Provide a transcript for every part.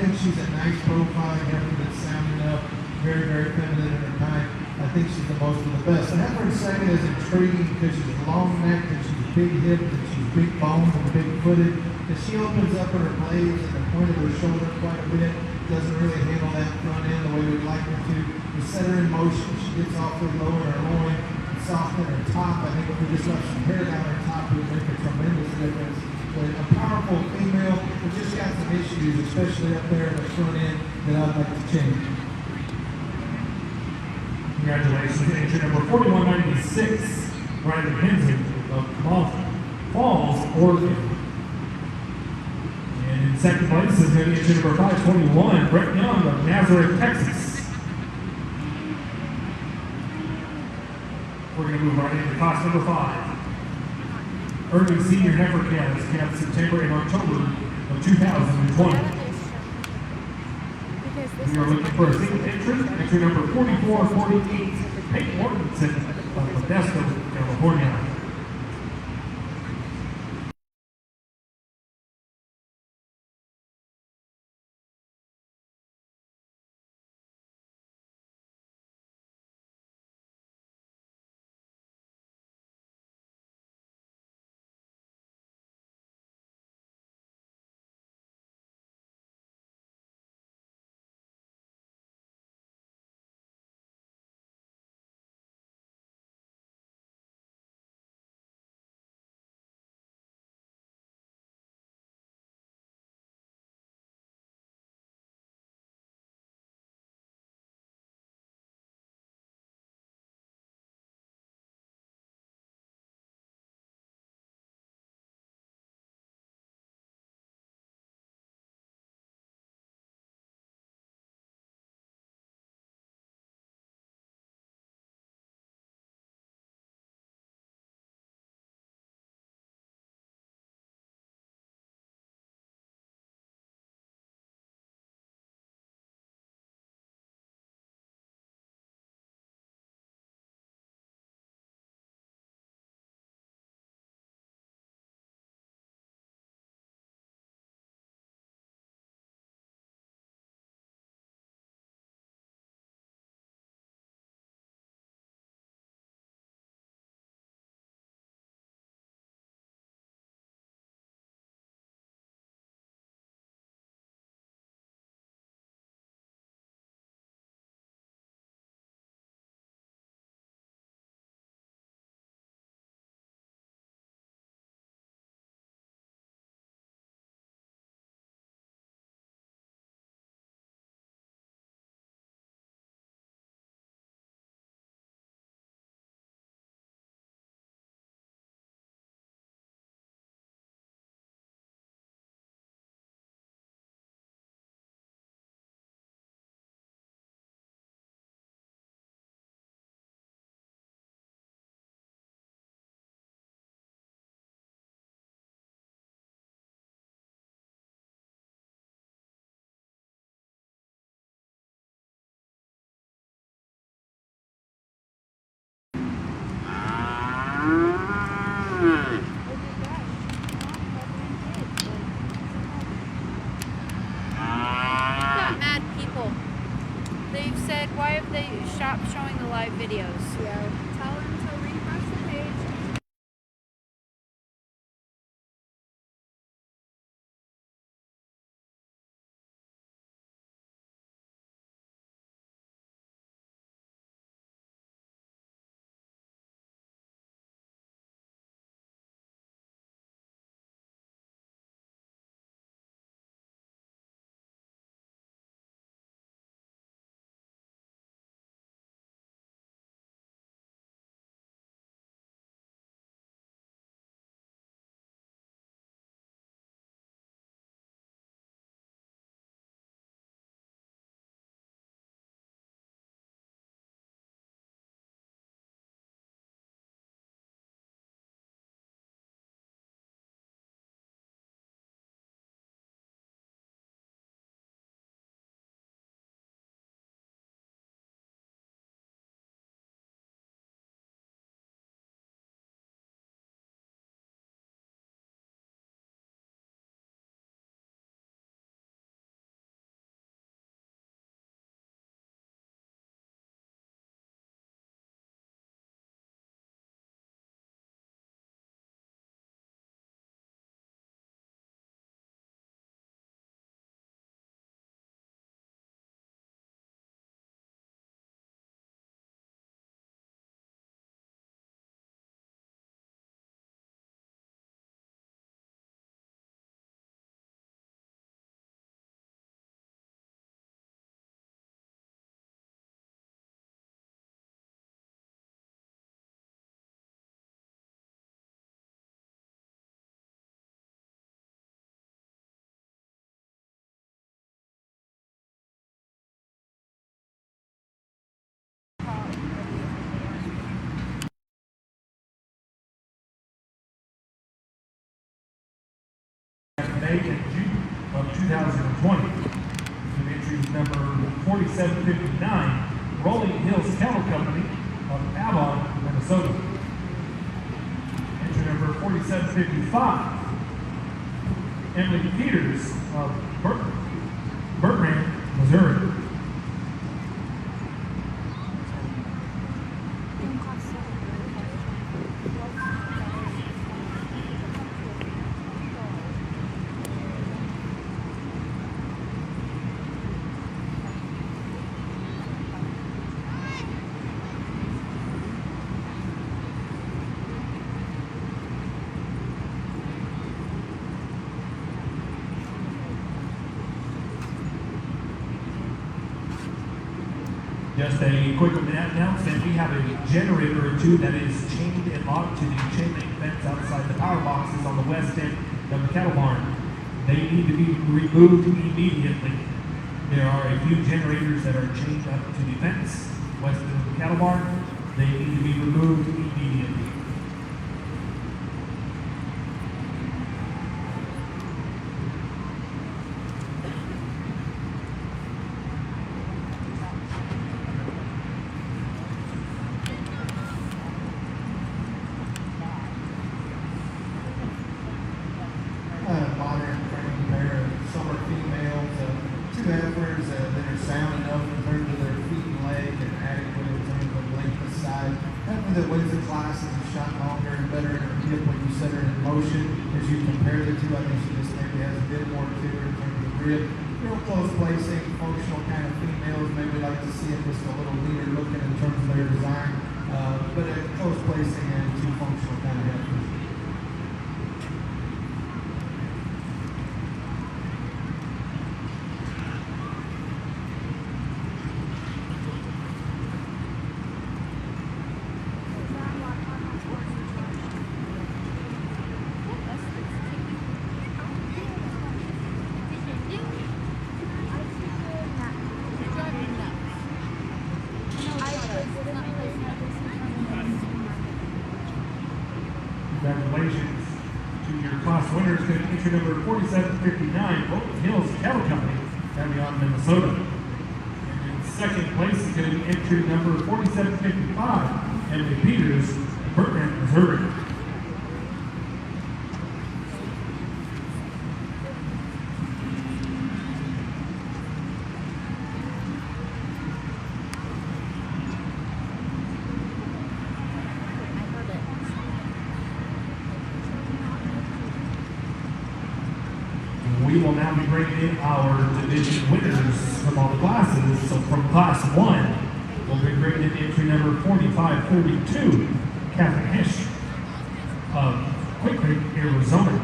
think she's a nice profile, young that's sounding up, very, very feminine in her kind. I think she's the most of the best. I have her second as intriguing because she's long necked and she's big hipped and she's big boned and big footed. And she opens up her blades and the point of her shoulder quite a bit. Doesn't really handle that front end the way we'd like her to. We set her in motion. She gets awfully low in her loin and soft in her top. I think if we just left some hair down her top, it would make a tremendous difference. But a powerful female, but just got some issues, especially up there in the front end, that I'd like to change. Congratulations, entry number 4196, Riley Henson of Kamal Falls, Oregon. And in second place is going to be entry number 521, Brett Young of Nazareth, Texas. We're going to move right into class number 5. Earning Senior Heifer Calves, calved September and October of 2020. We are looking for a single entry number 4448, Peyton Mortensen of Modesto, California. Mad people. They've said, why have they stopped showing the live videos? Yeah, tell them to refresh the page. May and June of 2020. And entries number 4759, Rolling Hills Cattle Company of Avon, Minnesota. Entry number 4755, Emily Peters of Bertrand, Missouri. Just a quick announcement, we have a generator or two that is chained and locked to the chain link fence outside the power boxes on the west end of the cattle barn. They need to be removed immediately. There are a few generators that are chained up to the fence west of the cattle barn. They need to be removed immediately. Modern training pair of summer females, two heifers that are sound enough in terms of their feet and leg and adequate in terms of length and size. Heifer that wins the classes is shot longer and better in her hip when you set her in motion. As you compare the two, I think she just maybe has a bit more to her in terms of the rib. Real close placing, functional kind of females. Maybe like to see them just a little leaner looking in terms of their design, but a close placing and two functional kind of heifers. Congratulations to your class winners. Going to entry number 4759, Rolling Hills Cattle Company, Avon, Minnesota. And in second place is going to be entry number 4755, Emily Peters, Bertrand, Missouri. We will now be bringing in our division winners from all the classes. So from class 1, we'll be bringing in entry number 4532, Catherine Hish of Quick Creek, Arizona.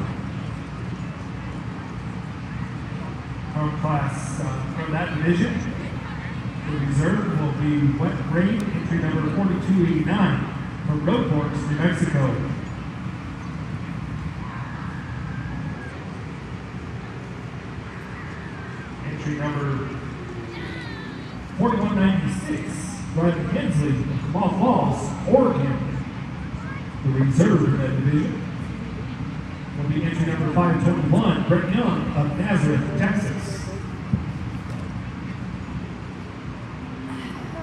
From that division, the reserve will be Wet Rain, entry number 4289, from Road Forks, New Mexico. Entry number 4196, Brandon Hensley of Kamal Falls, Oregon. The reserve in that division will be entry number 521, Brett Young of Nazareth, Texas.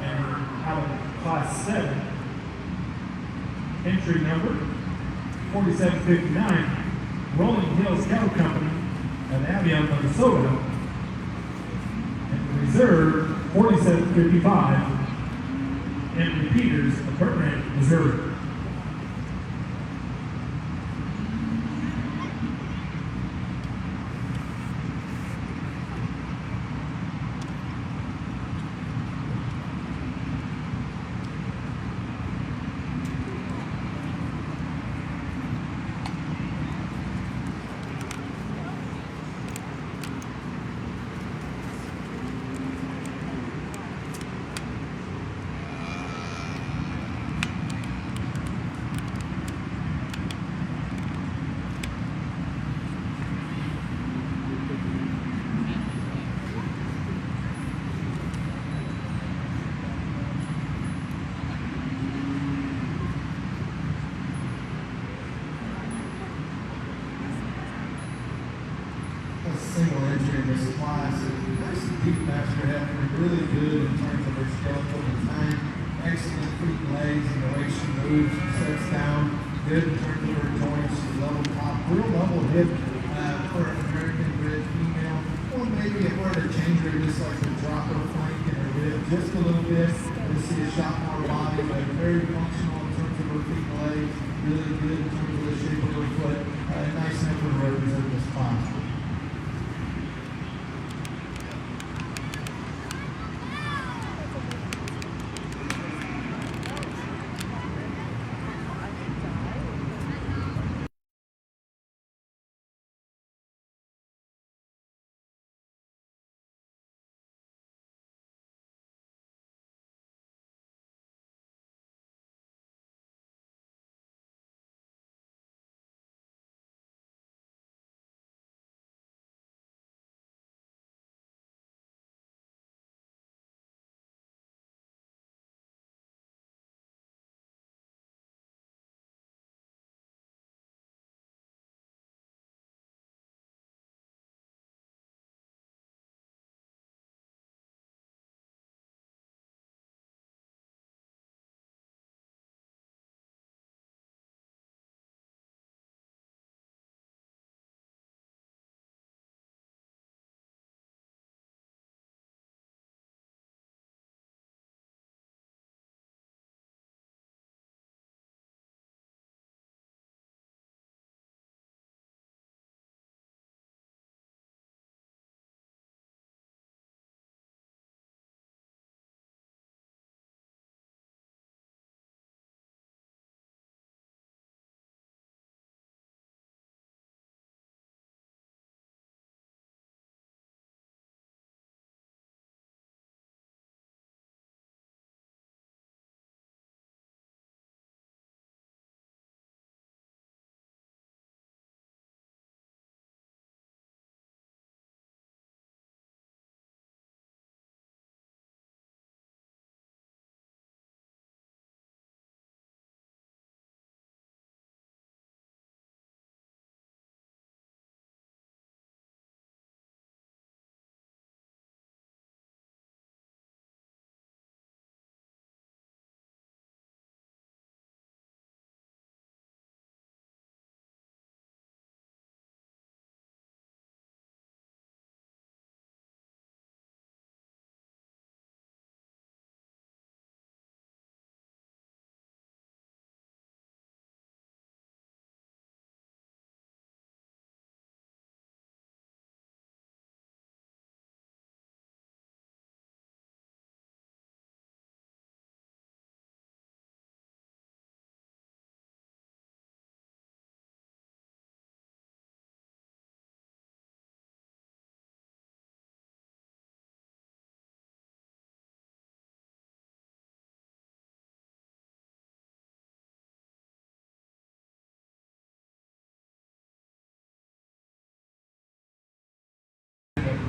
And out of class 7, entry number 4759, Rolling Hills Cattle Company of Avon, Minnesota. Reserve 4755, Emily Peters of Bertrand, Missouri. single entry in this class. Nice and deep master heifer, really good in terms of her skeletal design. Excellent feet and legs and the way she moves, she sets down. Good in terms of her joints, she's level top, real level hip for an American bred female. Or maybe if we're to change her, just like to drop her flank and her rib just a little bit. To see a shot more body, but very functional in terms of her feet and legs. Really good in terms of the shape of her foot. Nice heifer to represent this class.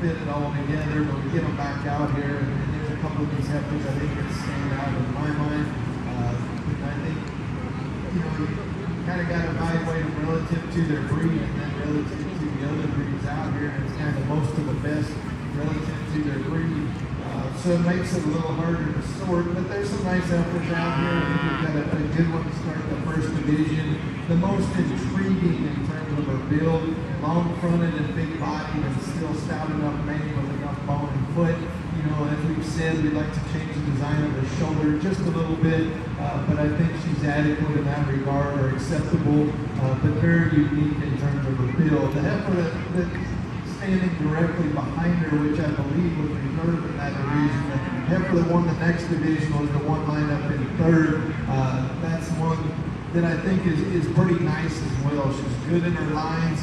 Fit it all together, but we get them back out here, and there's a couple of these heifers I think that stand out in my mind. I think, you know, you kind of got to evaluate them relative to their breed and then relative to the other breeds out here, and it's kind of most of the best relative to their breed. So it makes it a little harder to sort, but there's some nice heifers out here. I think we've got a good one to start the first division. The most intriguing in terms of her build, long-fronted and big-bodied, and still stout enough mane with enough bone and foot. You know, as we've said, we'd like to change the design of her shoulder just a little bit, but I think she's adequate in that regard, or acceptable, but very unique in terms of her build. The heifer that's standing directly behind her, which I believe was reserved in that division. The heifer that won the next division was the one lined up in third. That's one that I think is pretty nice as well. She's good in her lines.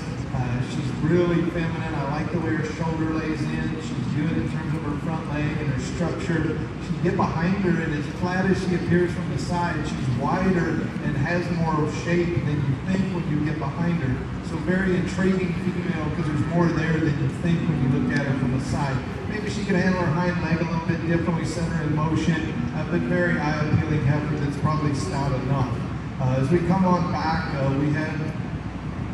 She's really feminine. I like the way her shoulder lays in. She's good in terms of her front leg and her structure. She get behind her, and as flat as she appears from the side, she's wider and has more shape than you think when you get behind her. So very intriguing female, because there's more there than you think when you look at her from the side. Maybe she can handle her hind leg a little bit differently, center in motion, but very eye-appealing heifer that's probably stout enough. As we come on back, we have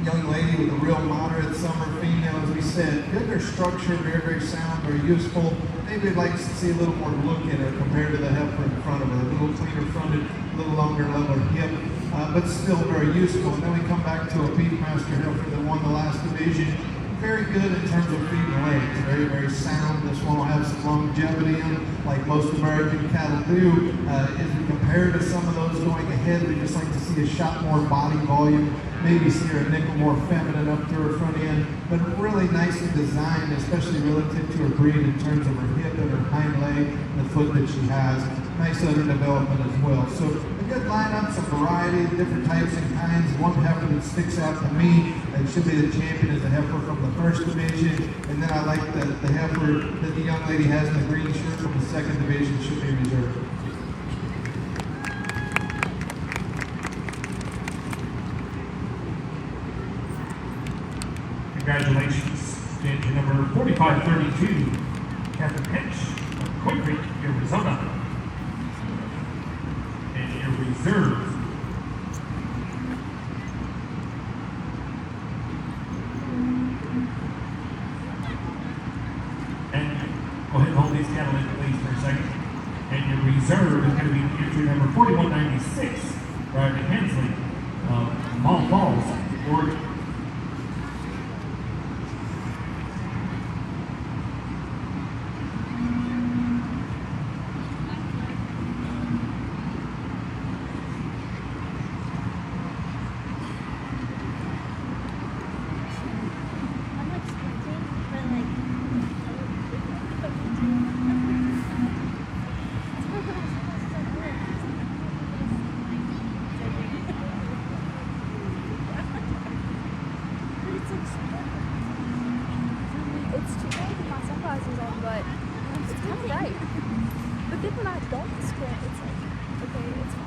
young lady with a real moderate summer female, as we said. Good, their structure, very, very sound, very useful. Maybe I'd like to see a little more look in her compared to the heifer in front of her. A little cleaner fronted, a little longer, level hip, but still very useful. And then we come back to a Beefmaster heifer that won the last division. Very good in terms of feet and legs. Very, very sound. This one will have some longevity in it, like most American cattle do. As we compare to some of those going ahead, we just like to see a shot more body volume. Maybe see her a nickel more feminine up to her front end, but really nicely designed, especially relative to her breed in terms of her hip and her hind leg and the foot that she has. Nice other development as well. So a good lineup, some variety, different types and kinds. One heifer that sticks out to me and should be the champion is the heifer from the first division. And then I like the heifer that the young lady has in the green shirt from the second division should be reserved. Congratulations, to number 4532, Catherine Hench of Quake Creek, Arizona. And your reserve, and go ahead and hold these cattle in please for a second. And your reserve is going to be entry number 4196, Rodney Hensley of Mall Falls, Oregon. It's too cold with my sunglasses on, but it's kind of bright. But then when I don't squint, it's like, okay, it's fine.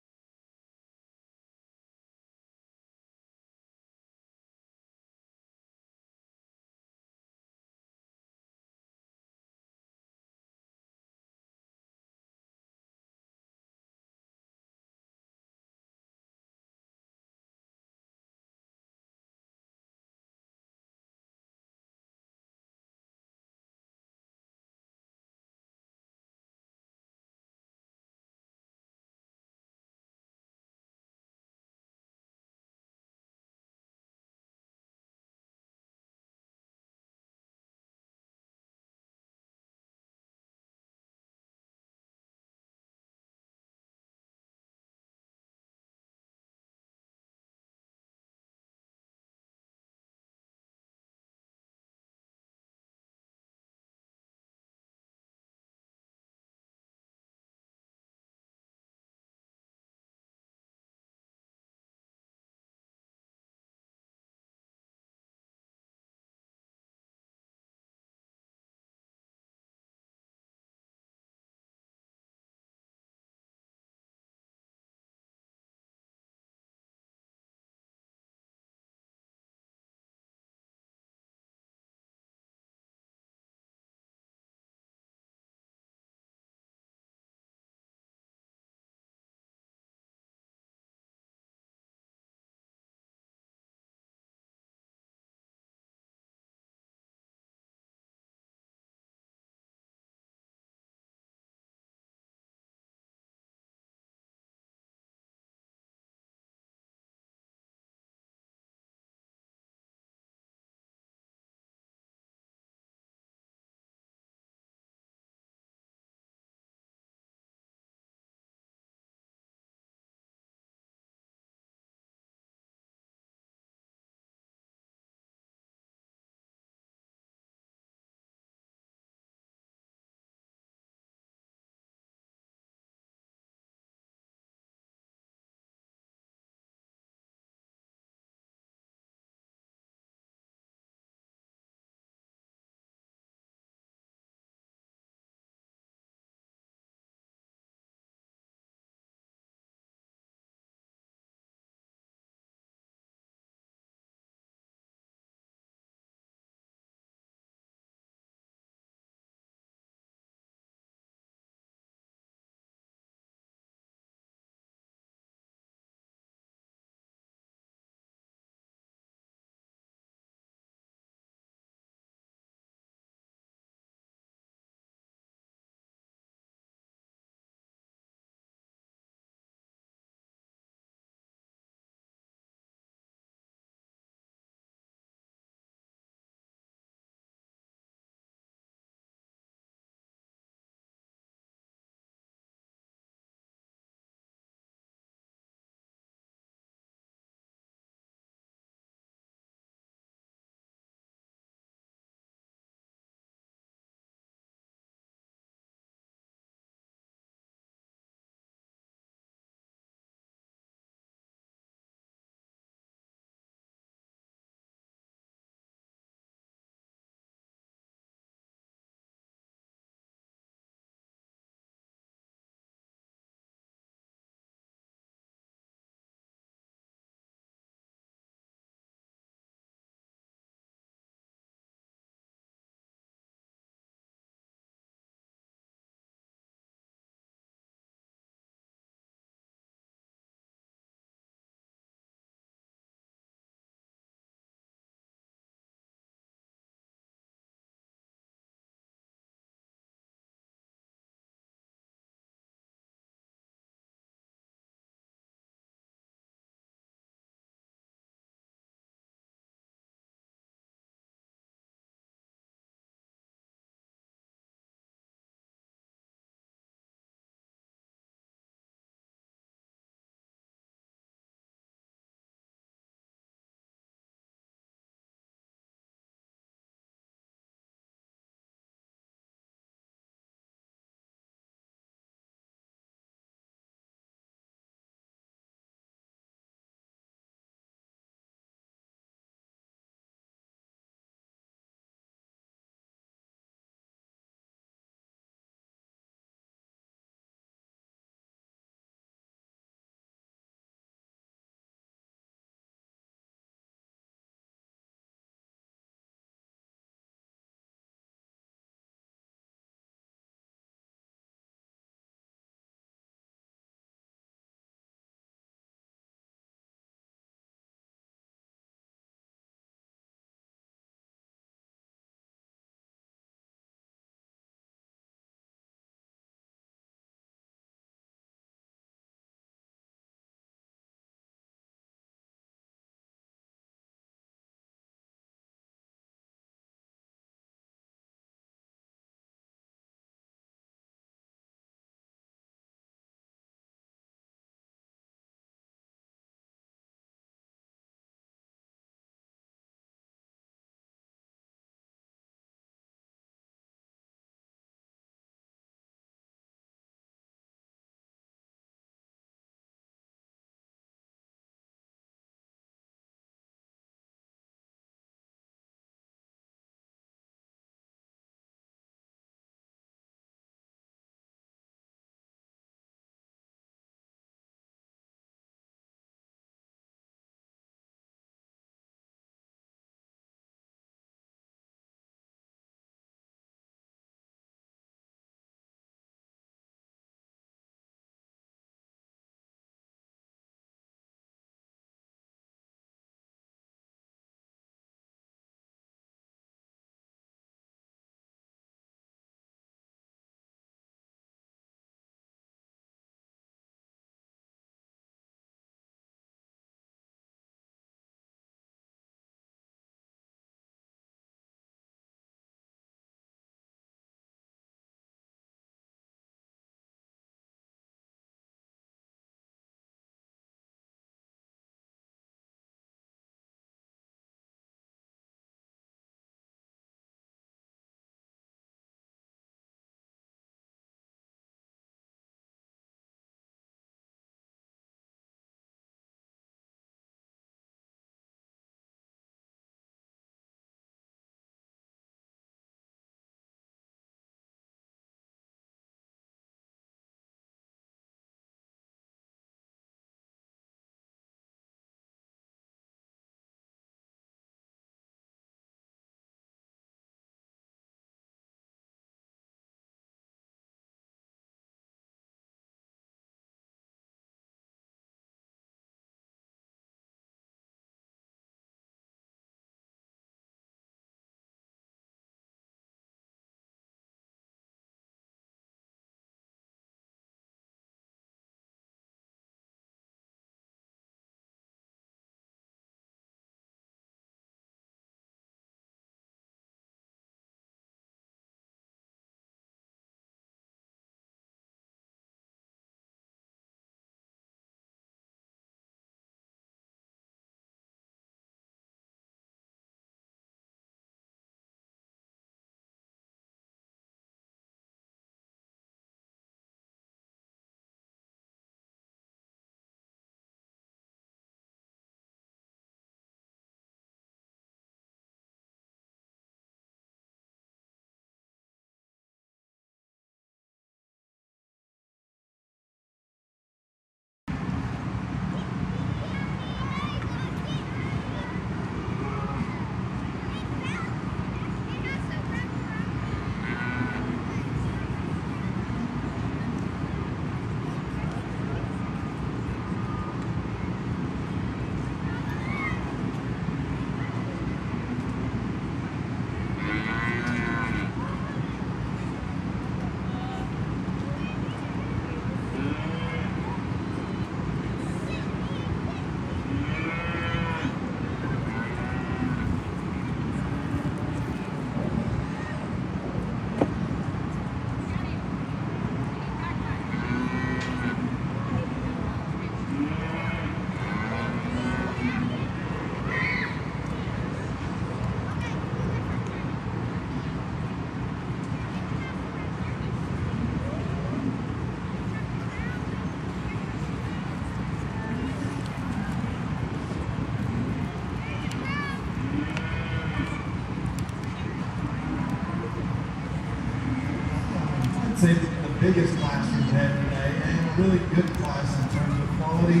would say the biggest class we've had today, and a really good class in terms of quality.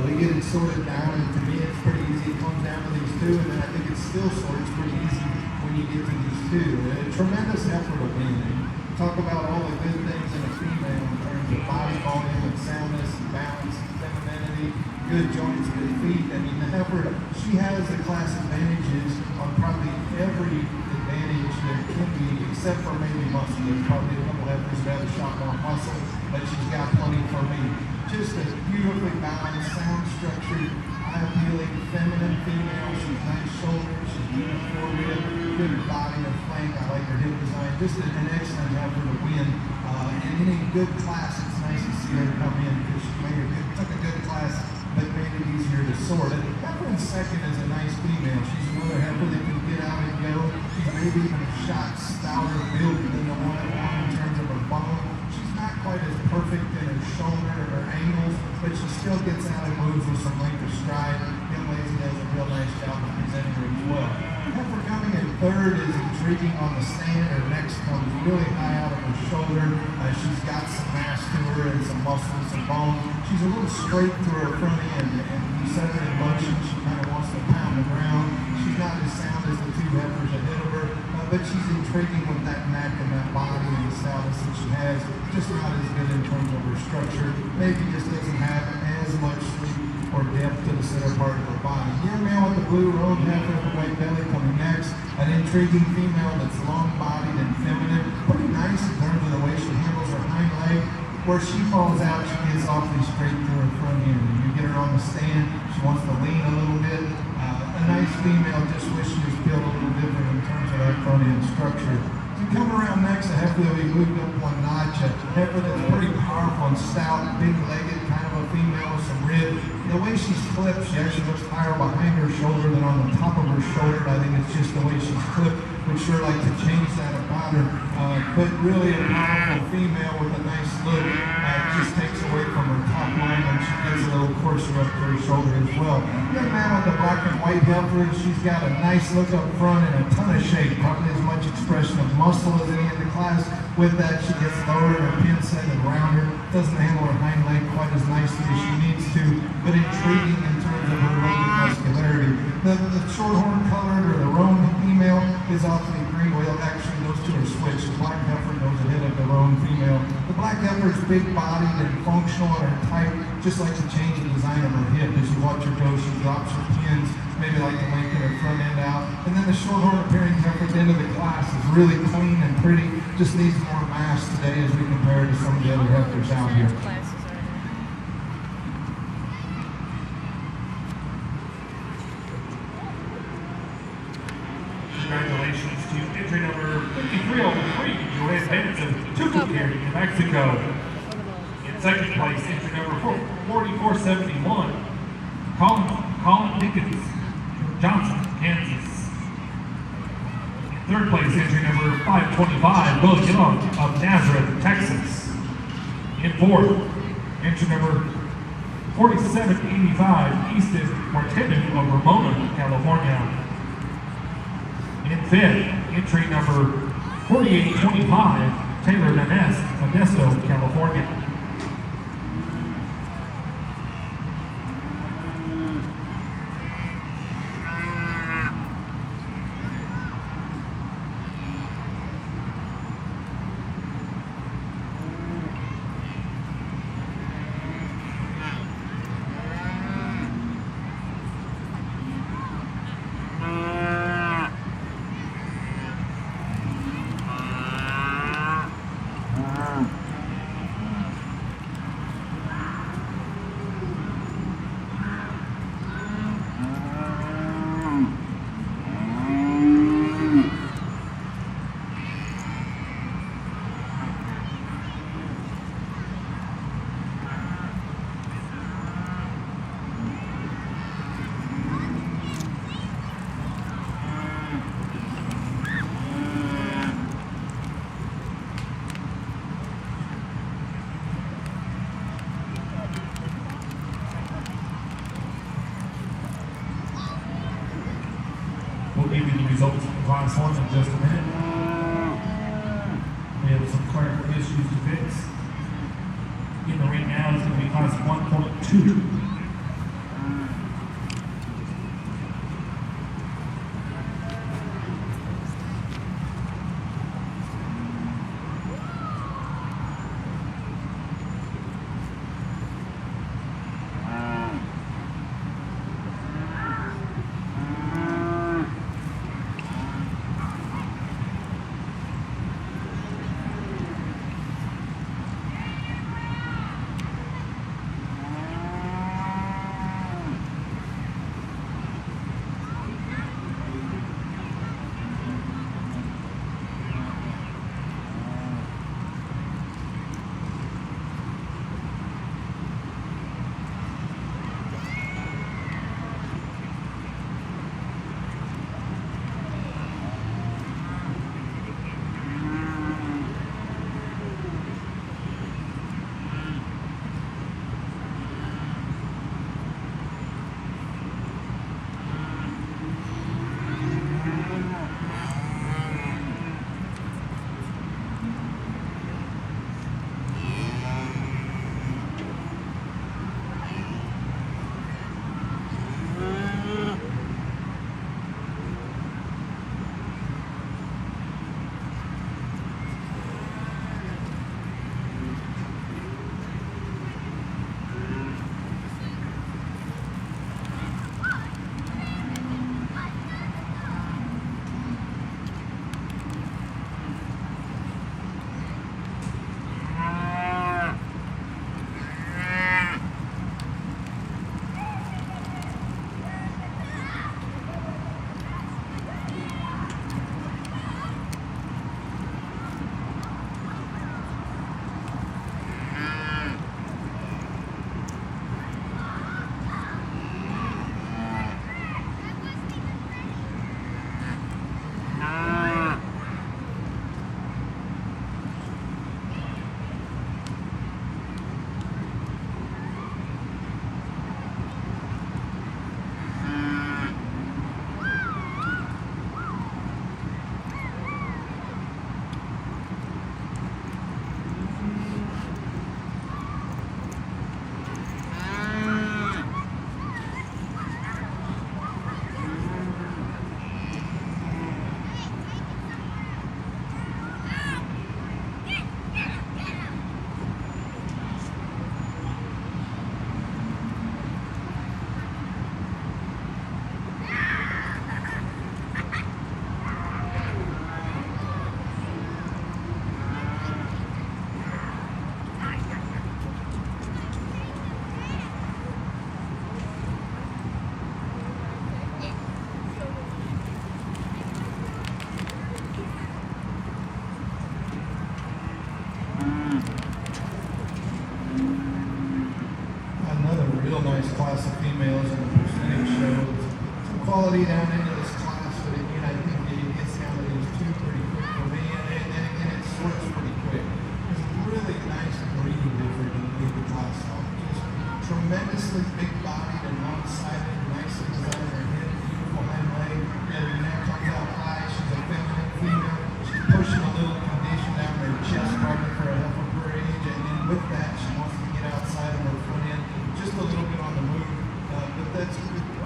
We get it sorted down, and to me it's pretty easy. It comes down to these two, and then I think it's still sorted pretty easy when you get to these two. A tremendous effort of being there. Talk about all the good things in a female in terms of body volume and soundness and balance and femininity, good joints, good feet. I mean, the effort, she has the class advantages on probably every advantage there can be, except for maybe muscle. There's probably a couple heifers that have a shot more muscle, but she's got plenty for me. Just a beautifully balanced, sound structured, eye-appealing, feminine female. She's nice shoulders, she's good forehead, good body and flank. I like her hip design. Just an excellent heifer to win. And in a good class, it's nice to see her come in because she took a good class, but made it easier to sort. And heifer in second is a nice female. She's another heifer that can get out and go. She's maybe even a shot stouter built than the one at one in terms of her bone. She's not quite as perfect in her shoulder or her angles, but she still gets out and moves with some length of stride. Young Lazy does a real nice job of presenting her as well. Heifer coming in third is intriguing on the stand. Her neck comes really high out of her shoulder. She's got some mass to her and some muscle and some bone. She's a little straight through her front end, and you set her in motion, she kind of wants to pound the ground. She's not as sound as the two heifers ahead of her, but she's intriguing with that neck and that body and the soundness that she has. Just not as good in terms of her structure. Maybe just doesn't have as much sleep or depth to the center part of her body. Here, male with the blue roan heifer with the white belly coming next. An intriguing female that's long-bodied and feminine. Pretty nice in terms of the way she handles her hind leg. Where she falls out, she gets awfully straight through her front end. When you get her on the stand, she wants to lean a little bit. A nice female, just wish she was built a little different in terms of that front end structure. To come around next, a heifer that we moved up one notch, a heifer that's pretty powerful and stout, big-legged, kind of a female with some rib. The way she's clipped, she actually looks higher behind her shoulder than on the top of her shoulder. I think it's just the way she's clipped. Would sure like to change that about her. But really a powerful female with a nice look. Just takes away from her top line, and she gets a little coarser up to her shoulder as well. Young man with the black and white heifer, she's got a nice look up front and a ton of shape. Probably as much expression of muscle as any in the class. With that, she gets lower, her pin set and rounder. Doesn't handle her hind leg quite as nicely as she needs to, but intriguing in terms of her rugged muscularity. The shorthorn colored or the roan female is awfully green. Well, actually, those two are switched. The black heifer goes ahead of the roan female. The black heifer is big-bodied and functional and her type, just like to change the design of her hip. As you watch her go, she drops her pins, maybe like to lengthen her front end out. And then the shorthorn appearing heifer at the end of the class is really clean and pretty. Just needs more mass today as we compare it to some of the other heifers out here. Congratulations to entry number 5303, Joanne Benson, Tucumcari, New Mexico. In second place, entry number 4471, Colin Dickens, Johnson, Kansas. In third place, entry number 525, Will Young of Nazareth, Texas. In fourth, entry number 4785, Easton Martinez of Ramona, California. In fifth, entry number 4825, Taylor Naness, Modesto, California. We'll give you the results of the last one in just a minute. We have some clerical issues to fix. In the ring now is going to be class 1.2. Another real nice class of females in the percentage shows some quality down into this class, but again, I think it gets down to these two pretty quick for me, and then again, it sorts pretty quick. It's really nice breeding different in the class. Just tremendously big-bodied and long-sided, nicely designed her head, beautiful hind leg. Yeah, her neck comes out high. She's a feminine female. She's pushing a little condition down her chest partner for a heifer of her age, and then with that, she wants to get outside of her front end, just a little bit on the move. But that's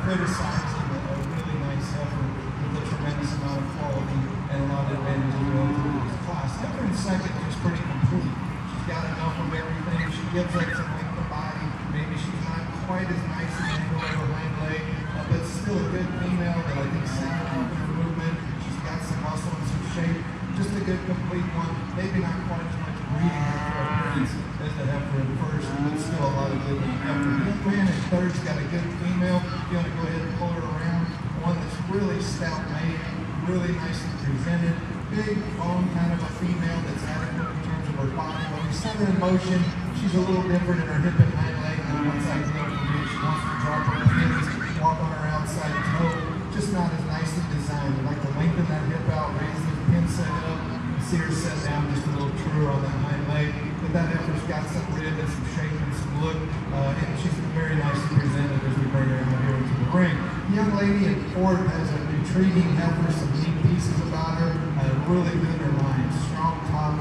criticizing a really nice heifer with a tremendous amount of quality and a lot of advantages relative to this class. Heifer in second is pretty complete. She's got enough of everything. She gives like some length of body. Maybe she's not quite as nice as the angle of her hind leg, but still a good female that I think sound up in her movement. She's got some muscle and some shape. Just a good complete one. Maybe not quite as much breeding appearance as the heifer in first, but still a lot of good in the heifer. The man in third's got a good female. If you want to go ahead and pull her around, one that's really stout made, really nicely presented. Big bone kind of a female that's adequate in terms of her body. When we set her in motion, she's a little different in her hip and hind leg than one side of the other. She wants to drop her pins, walk on her outside toe. Just not as nicely designed. I'd like to lengthen that hip out, raise the pin set up, and see her set down just a little truer on that hind leg. But that heifer's got some rib and some shape and some look, and she's very nicely presented as we bring her out here into the ring. The young lady in fourth has an intriguing heifer, some neat pieces about her, really good in her line. Strong top,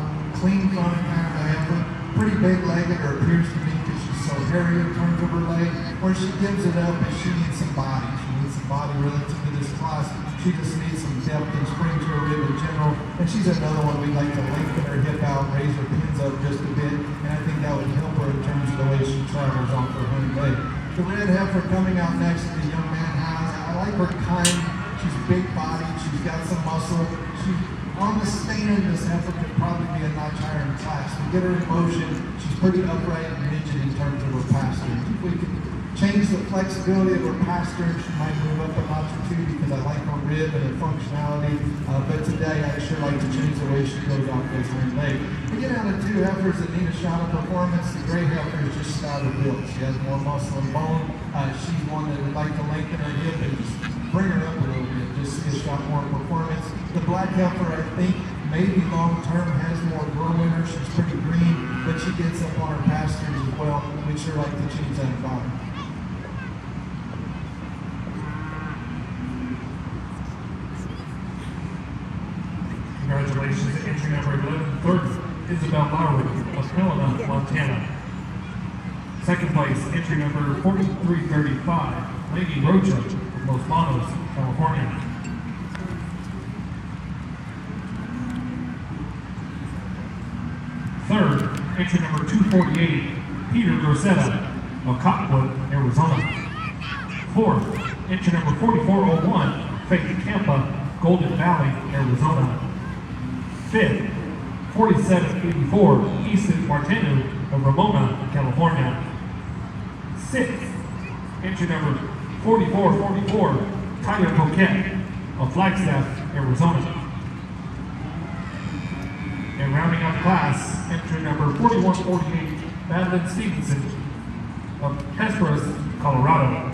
clean front kind of a heifer, pretty big-legged, or appears to be because she's so hairy in terms of her leg, where she gives it up and she needs some body. She needs some body relative to this class. She just needs some depth and spring to her rib in general. And she's another one we'd like to lengthen her hip out, raise her pins up just a bit, and I think that would help her in terms of the way she travels off her hind leg. The red heifer coming out next to the young man has, I like her kind. She's big bodied, she's got some muscle. She's on the stand, this heifer could probably be a notch higher in class. We get her in motion, she's pretty upright and rigid in terms of her posture. If we could change the flexibility of her posture, she might move up a notch or two because I like her rib and her functionality. But today, I'd sure like to change the way she goes off this hind leg. We get down to two heifers that need a shot of performance. The gray heifer is just stouter built. She has more muscle and bone. She's one that would like to lengthen her hip and just bring her up a little bit, just see a shot more performance. The black heifer, I think, maybe long-term has more grow in her. She's pretty green, but she gets up on her pastures as well. We'd sure like to change that about her. Congratulations to entry number 1130, Isabel Lowry of Helena, Montana. Second place, entry number 4335, Lady Rocha of Los Manos, California. Third, entry number 248, Peter Grosetta of Cottonwood, Arizona. Fourth, entry number 4401, Faith Campa, Golden Valley, Arizona. Fifth, 4784, Easton Martinu of Ramona, California. Sixth, entry number 4444, Tyler Coquette of Flagstaff, Arizona. And rounding out the class, entry number 4148, Madeline Stevenson of Hesperus, Colorado.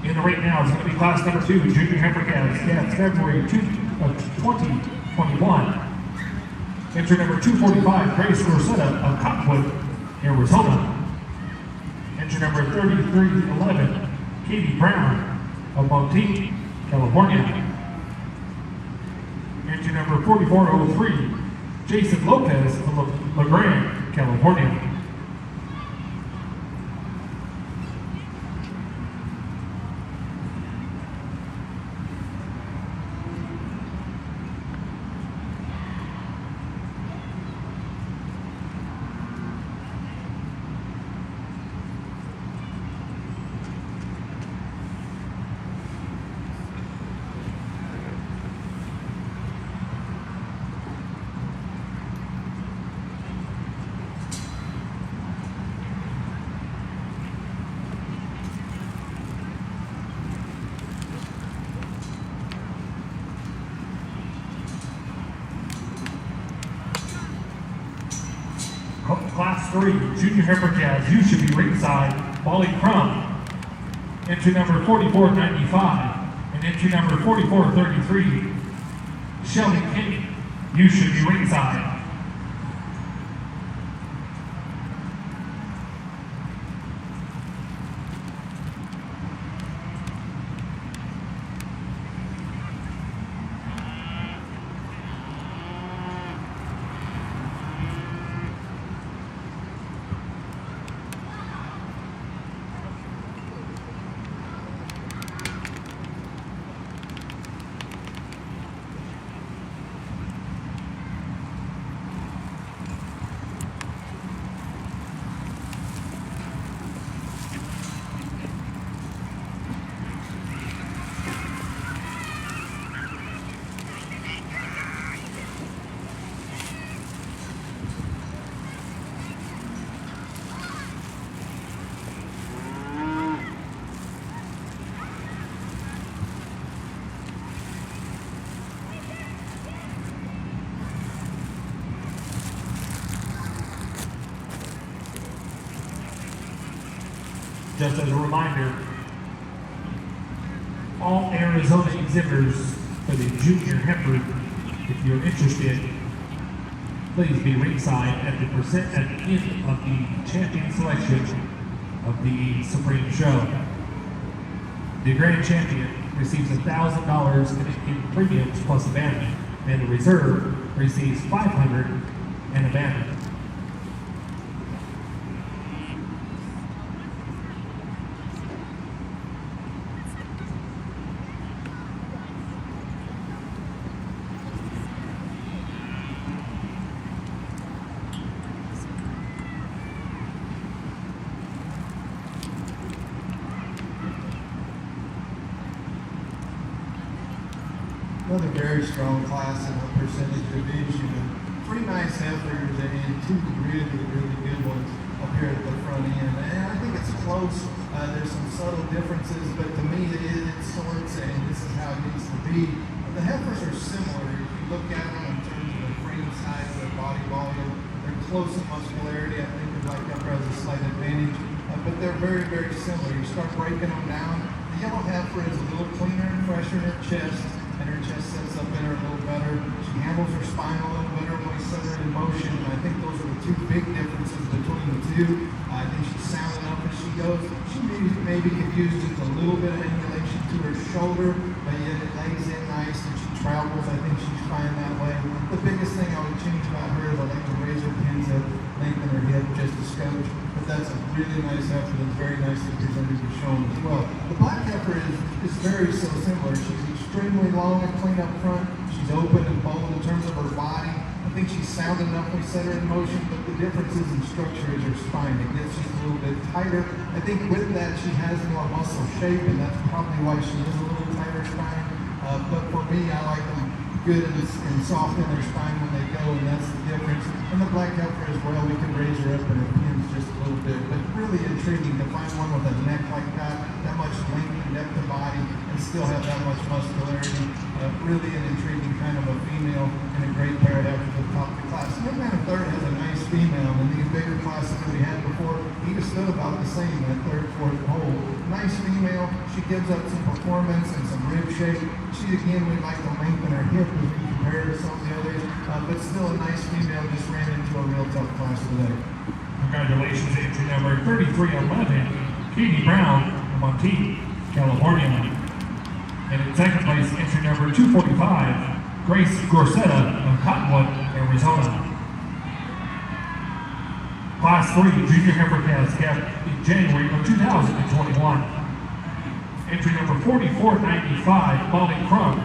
In the rate now is going to be class number 2, Junior Heifer Calves, February 2021. Entry number 245, Grace Rosetta of Cottonwood, Arizona. Entry number 3311, Katie Brown of Monteith, California. Entry number 4403, Jason Lopez of La Grande, California. Class 3, Junior Heifer Calves, you should be ringside, Molly Crum. Entry number 4495 and entry number 4433, Shelby Kinney, you should be ringside. Just as a reminder, all Arizona exhibitors for the Junior Heifer, if you're interested, please be ringside at the end of the champion selection of the Supreme Show. The grand champion receives $1,000 in premiums plus abandonment, and the reserve receives $500 and abandonment. Another very strong class in the percentage division. Three nice heifers and two really, really good ones up here at the front end. And I think it's close. There's some subtle differences, but to me it sorts and this is how it needs to be. The heifers are similar. If you look at them in terms of their frame size, their body volume, they're close in muscularity. I think the black heifer has a slight advantage, but they're very, very similar. You start breaking them down. The yellow heifer is a little cleaner and fresher in her chest, and her chest sets up in her a little better. She handles her spine a little better when we set her in motion, and I think those are the two big differences between the two. I think she's sound enough as she goes. She maybe could use just a little bit of angulation to her shoulder, but yet it lays in nice and she travels. I think she's fine that way. The biggest thing I would change about her is I like to raise her pins up, lengthen her hip just a scotch, but that's a really nice heifer that's very nicely presented and shown as well. The black heifer is very so similar. She's extremely long and clean up front. She's open and bold in terms of her body. I think she's sound enough when we set her in motion, but the difference is in structure is her spine. It gets just a little bit tighter. I think with that she has more muscle shape, and that's probably why she is a little tighter spine. But for me, I like them good and soft in their spine when they go, and that's the difference. And the black heifer as well, we can raise her up in her pins just a little bit, but really intriguing to find one with a neck like that much length and depth of body, and still have that much muscularity. Really an intriguing kind of a female and a great pair after the top of the class. Midman third has a nice female, and these bigger classes that we had before, he was still about the same, that third, fourth hole. Nice female, she gives up some performance and some rib shape. She again, we like to lengthen her hip as we compare her to some of the others, but still a nice female, just ran into a real tough class today. Congratulations, entry number 3311, Katie Brown of Monteith, California. And in second place, entry number 245, Grace Gorsetta of Cottonwood, Arizona. Class 3 Junior Heifer Cast kept in January of 2021. Entry number 4495, Molly Crump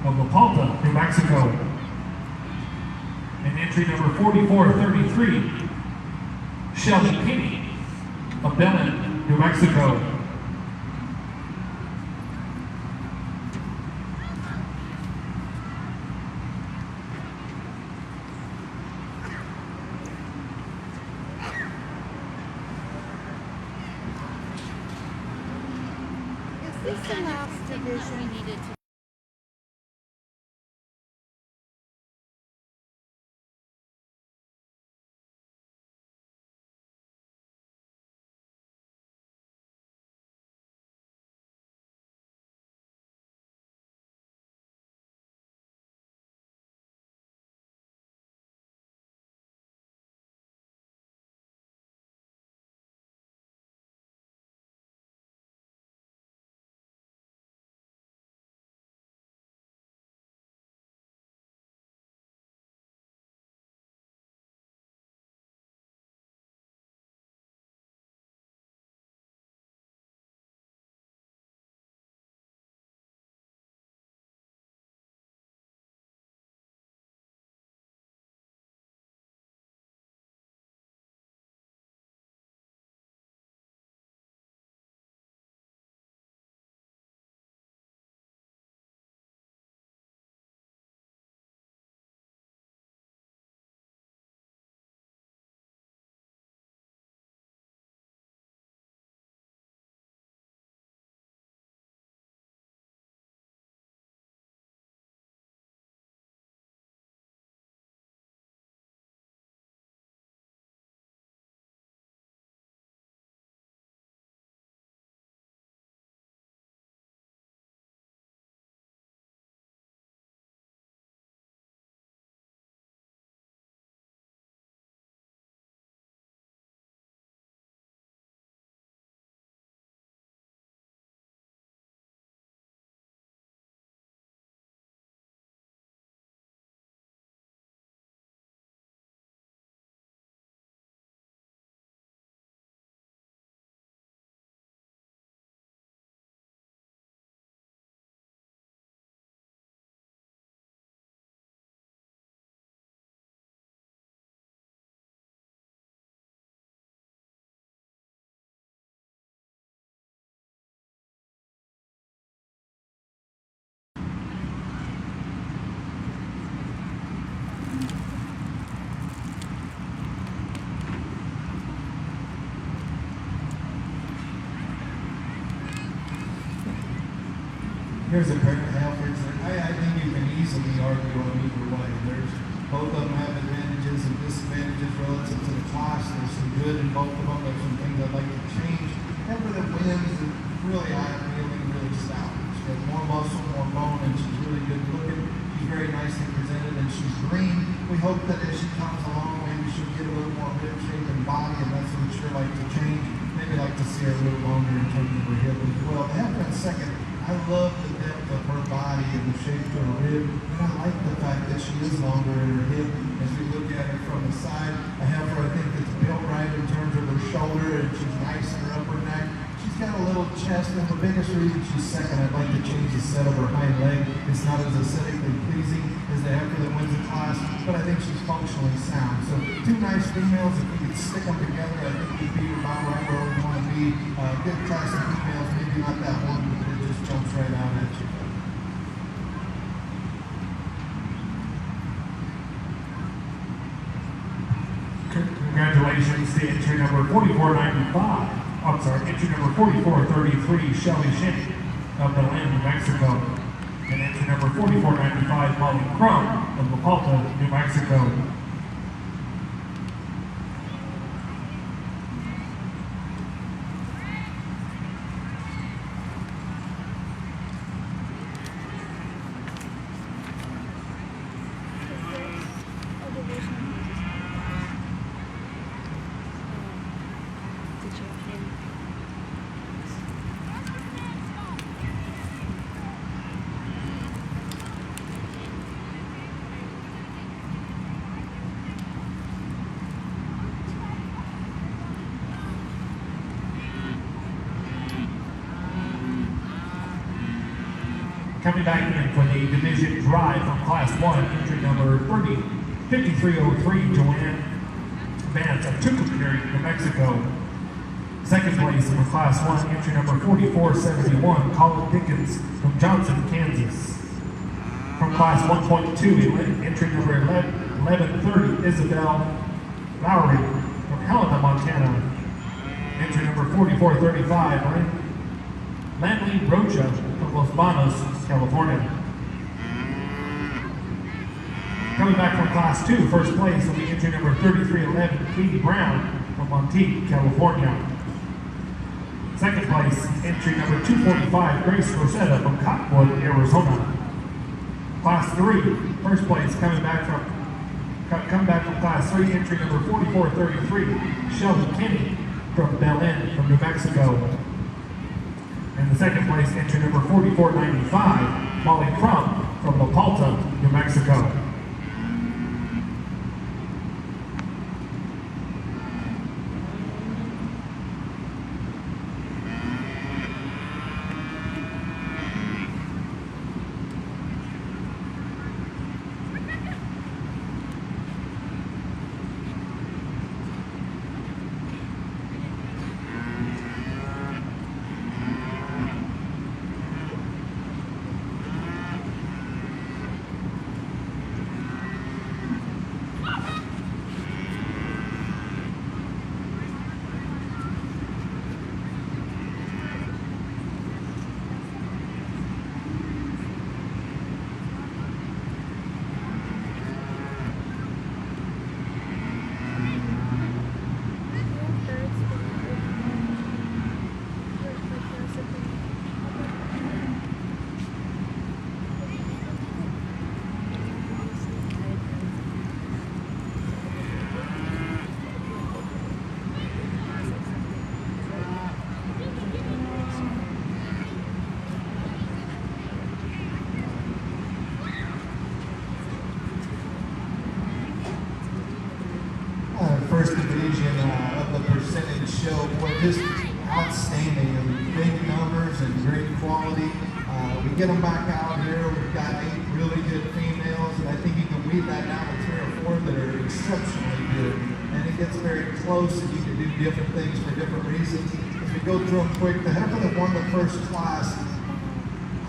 of La Palta, New Mexico. And entry number 4433, Shelby Kinney of Belen, New Mexico. Is this the last division we needed to there's a pair of heifers that I think you can easily argue on either way. There's both of them have advantages and disadvantages relative to the class. There's some good in both of them. There's some things I'd like to change. Heifer that wins is really eye-appealing, really stout. She has more muscle, more bone, and she's really good looking. She's very nicely presented, and she's green. We hope that as she comes along, maybe she'll get a little more rib shape and body, and that's what we'd sure like to change. Maybe like to see her a little longer in terms of her hip as well. The heifer in second, I love the depth of her body and the shape of her rib, and I like the fact that she is longer in her hip. As we look at it from the side, a heifer I think that's built right in terms of her shoulder, and she's nice in her upper neck. She's got a little chest, and the biggest reason she's second, I'd like to change the set of her hind leg. It's not as aesthetically pleasing as the heifer that wins the class, but I think she's functionally sound. So two nice females, if we could stick them together, I think we'd be about right where we want to be. Good class of females, maybe not that one, but it just jumps right out at you. Congratulations to entry number 4495. I'm sorry, entry number 4433, Shelly Shin of Belen, New Mexico. And entry number 4495, Molly Crump of La Palta, New Mexico. Coming back in for the division drive from Class 1, entry number 5303, Joanne Vance of Tucumcari, New Mexico. Second place for Class 1, entry number 4471, Colin Dickens from Johnson, Kansas. From Class 1.2, entry number 1130, Isabel Lowry from Helena, Montana. Entry number 4435, Lanley Rocha from Los Banos, California. Coming back from Class 2, first place will be entry number 3311, Katie Brown from Monteith, California. Second place, entry number 245, Grace Rosetta from Cottonwood, Arizona. Class 3, first place coming back from Class 3, entry number 4433, Shelby Kinney from Belen, from New Mexico. And the second place, entry number 4495, Molly Crump from La Palta, New Mexico. First division of the percentage show, boy, just outstanding. I mean, big numbers and great quality. We get them back out here. We've got 8 really good females, and I think you can weed that down to 3 or 4 that are exceptionally good. And it gets very close, and you can do different things for different reasons. As we go through them quick, the heifer that won the first class,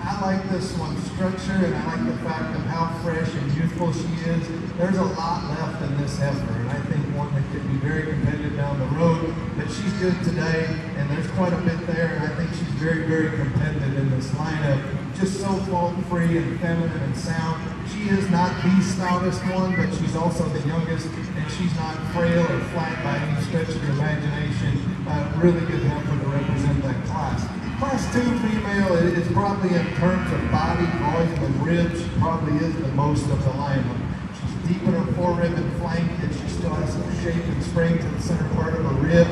I like this one's structure, and I like the fact of how fresh and youthful she is. There's a lot left in this heifer, and I think one that could be very competitive down the road. But she's good today, and there's quite a bit there, and I think she's very, very competitive in this lineup. just so fault-free and feminine and sound. She is not the stoutest one, but she's also the youngest, and she's not frail or flat by any stretch of the imagination. Really good heifer to represent that class. Class 2 female is probably, in terms of body, volume, and ribs, she probably is the most of the lineup. She's deep in her forerib and flank, and she still has some shape and spring to the center part of her rib.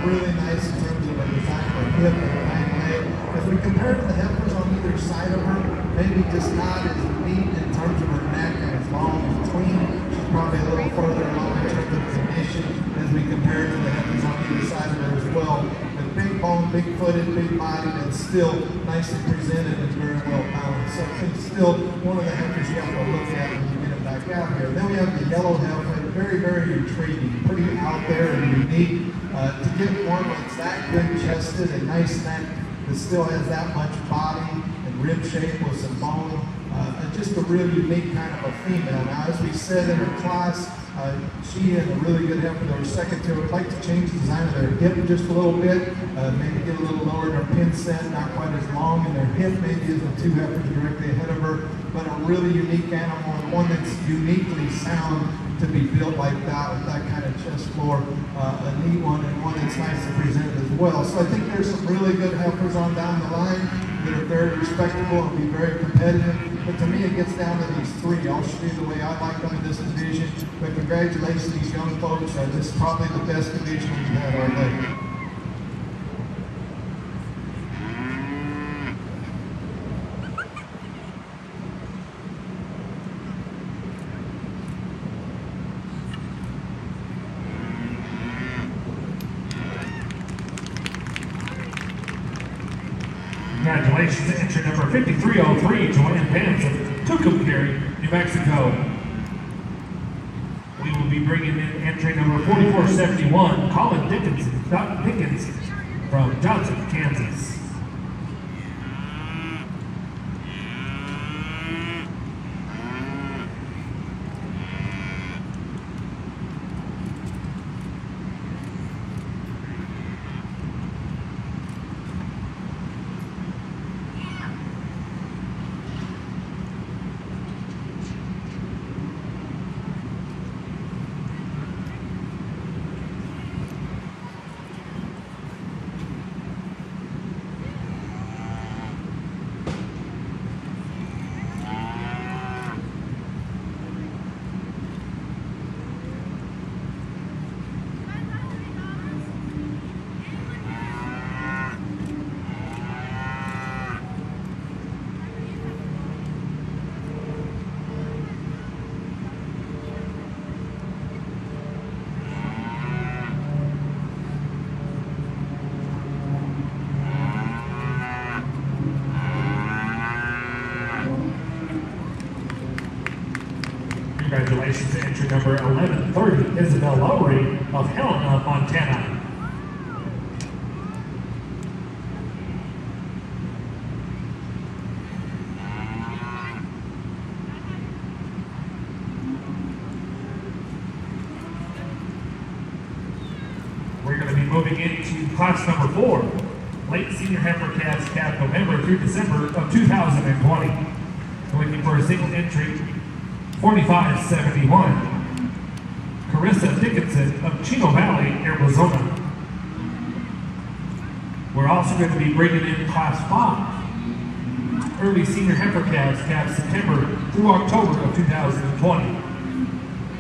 Really nice in terms of her design of her hip and her hind leg. As we compare to the heifers on either side of her, maybe just not as neat in terms of her neck and as long and clean. She's probably a little further along in terms of condition as we compare to the heifers on either side of her as well. But big bone, big footed, big bodied, and still nicely presented and very well balanced. So it's still one of the heifers you have to look at when you get them back out here. Then we have the yellow heifer, very, very intriguing, pretty out there and unique. To get one that's that good chested and nice neck that still has that much body and rib shape with some bone, just a real unique kind of a female. Now, as we said in her class, she and a really good heifer that were second to her would like to change the design of their hip just a little bit, maybe get a little lower in her pin set, not quite as long in their hip, maybe as the two heifers directly ahead of her, but a really unique animal and one that's uniquely sound to be built like that with that kind of chest floor. A neat one and one that's nice to present as well. So I think there's some really good heifers on down the line that are very respectable and be very competitive. But to me, it gets down to these three. I'll show you the way I like them in this division. But congratulations to these young folks. This is probably the best division we've had all day. Congratulations to entry number 5303, Joanne Vance of Tucumcari, New Mexico. We will be bringing in entry number 4471, Colin Dickens from Johnson, Kansas. Congratulations to entry number 1130, Isabel Lowry of Helena, Montana. We're going to be moving into class number 4, late senior heifer calves, calf November through December of 2020. We're looking for a single entry, 4571, Carissa Dickinson of Chino Valley, Arizona. We're also going to be bringing in class 5, early senior heifer calves, calves September through October of 2020.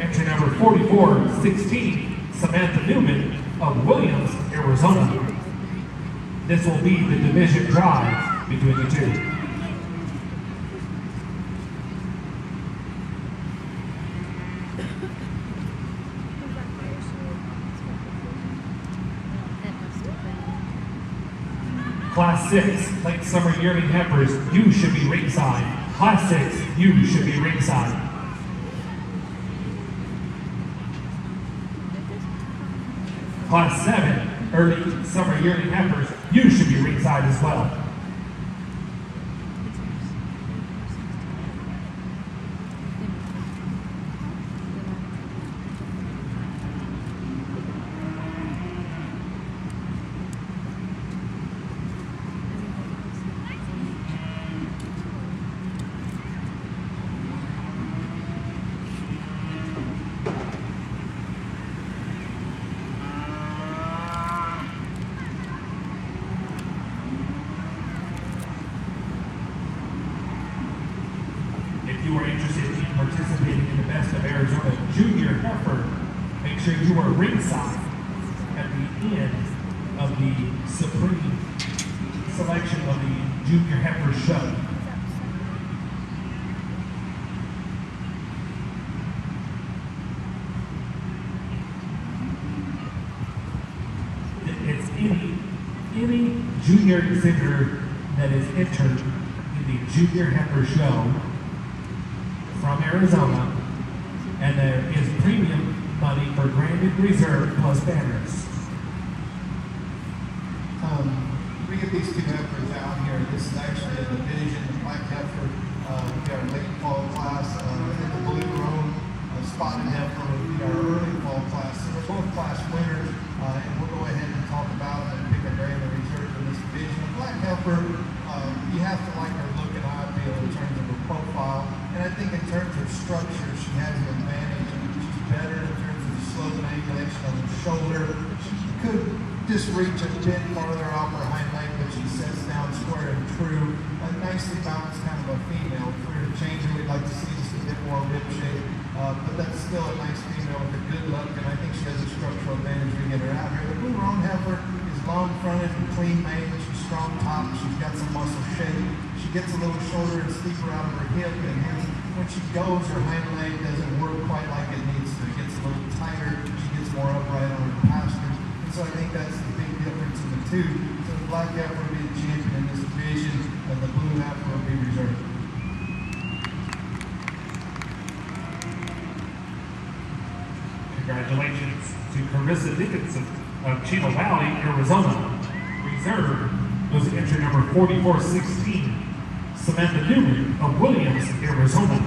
Entry number 4416, Samantha Newman of Williams, Arizona. This will be the division drive between the two. Class 6, late summer yearling heifers, you should be ringside. Class 6, you should be ringside. Class 7, early summer yearling heifers, you should be ringside as well. you are interested in participating in the Best of Arizona Junior Heifer, make sure you are ringside at the end of the Supreme selection of the Junior Heifer show. It's any junior exhibitor that is entered in the Junior Heifer show from Arizona, and there is premium money for granted reserve plus banners. We get these two heifers out here. This is actually a division, the black heifer. We got our late fall class, and the blue roan spotted heifer would be our early fall class. So they're both class winners, and we'll go ahead and talk about them and pick a brand of reserve for this division. The black heifer, you have to like her look and eye feel in terms of her profile, and I think in terms of structure, she has an advantage. She's better in terms of slope and angulation on the shoulder. She could just reach a bit farther off her hind leg, but she sets down square and true. A nicely balanced kind of a female. If we were to change her, we'd like to see just a bit more rib shape. But that's still a nice female with a good look, and I think she has a structural advantage to get her out here. The blue roan heifer is long fronted and clean made. She's strong top. She's got some muscle shape. She gets a little shorter and steeper out of her hip, and when she goes, her hind leg doesn't work quite like it needs to. It gets a little tighter. She gets more upright on her pastures. So I think that's the big difference in the two. So the black heifer will be the champion in this division, and the blue heifer will be reserved. Congratulations to Carissa Dickinson of Chino Valley, Arizona. Reserve was entry number 4416, Samantha Newman of Williams, Arizona.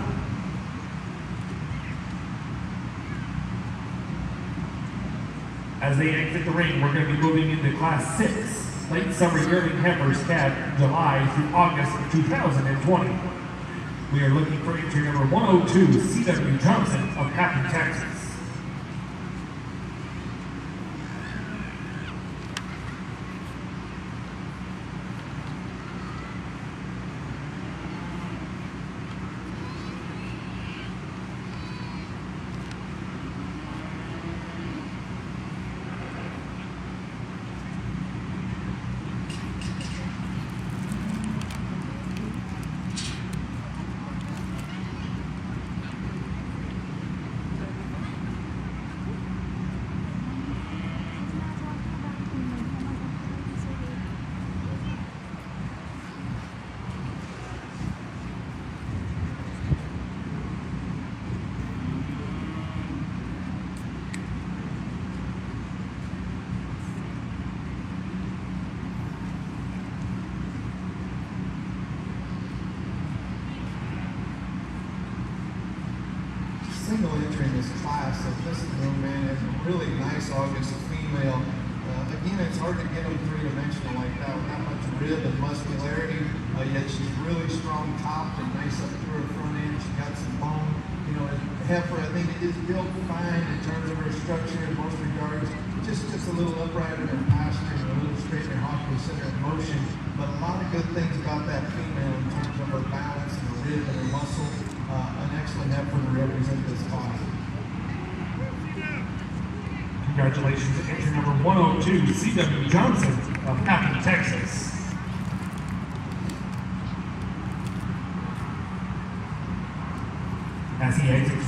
As they exit the ring, we're going to be moving into Class 6, Late Summer Yearling Heifers Cat, July through August of 2020. We are looking for entry number 102, C.W. Johnson of Happy, Texas. Single entry in this class, so this young man has a really nice August female. Again, it's hard to get them three-dimensional like that with that much rib and muscularity, yet she's really strong topped and nice up through her front end. She got some bone. You know, heifer, I think it is built fine in terms of her structure in most regards. Just a little upright in her posture and a little straight in her hocking center of motion. But a lot of good things about that female in terms of her balance and her rib and her muscle. An excellent heifer to represent this class. Congratulations to entry number 102, C.W. Johnson of Happy, Texas. As he exits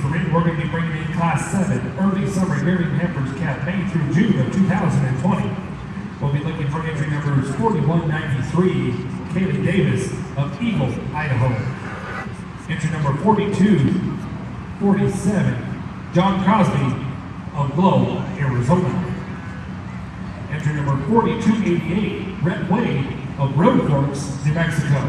the ring, we're going to be bringing in Class 7, Early Summer Yearling Heifers Cat, May through June of 2020. We'll be looking for entry numbers 4193, Kaylee Davis of Eagle, Idaho. Entry number 4247, John Crosby of Glow, Arizona. Entry number 4288, Rhett Wade of Road Forks, New Mexico.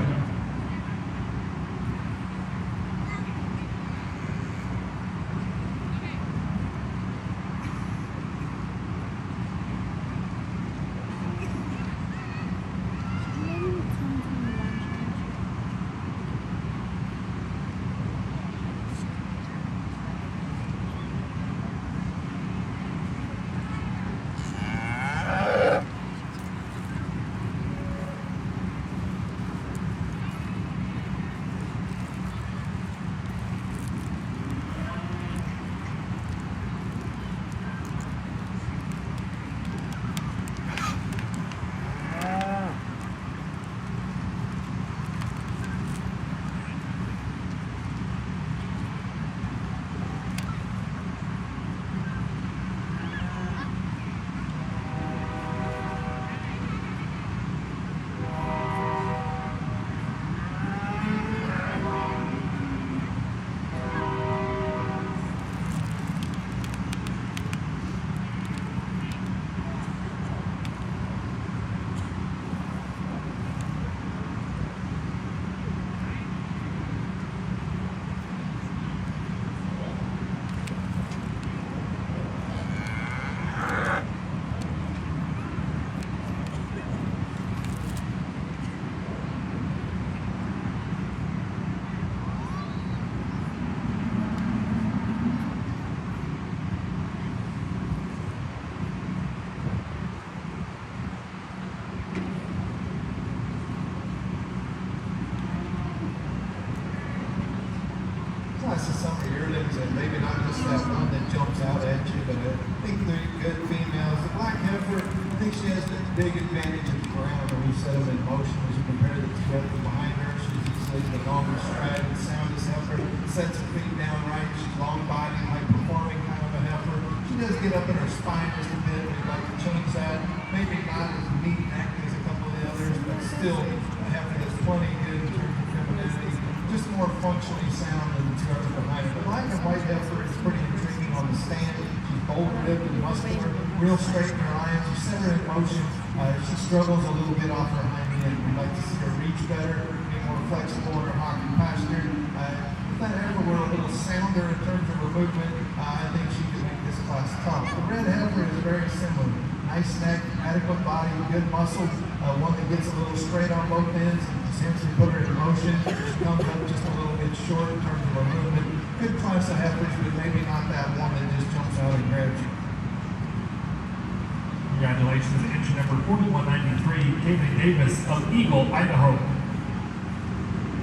classes some are yearlings, and maybe not just that one that jumps out at you, but I think they're good females. The black heifer, I think she has a big advantage at the ground when we set them in motion. As you compare the two heifers behind her, she's easily the longer stride and soundest heifer, sets her feet down right. She's long body, high performing kind of a heifer. She does get up in her spine just a bit. We'd like to change that. Maybe not as neat and active as a couple of the others, but still a heifer that's plenty good in terms of femininity. Just more functionally sound than the two others behind her. The black and white heifer is pretty intriguing on the stand. She's bold-ribbed and muscular, real straight in her lines. You set her in motion. She struggles a little bit off her hind end. We'd like to see her reach better, be more flexible in her hockey posture. If that heifer were a little sounder in terms of her movement, I think she could make this class tough. The red heifer is very similar. Nice neck, adequate body, good muscle, one that gets a little straight on both ends. Since we put her in motion, she comes up just a little bit short in terms of her movement. Good class of heifers, but maybe not that one that just jumps out and grabs you. Congratulations, entry number 4193, Kaylee Davis of Eagle, Idaho.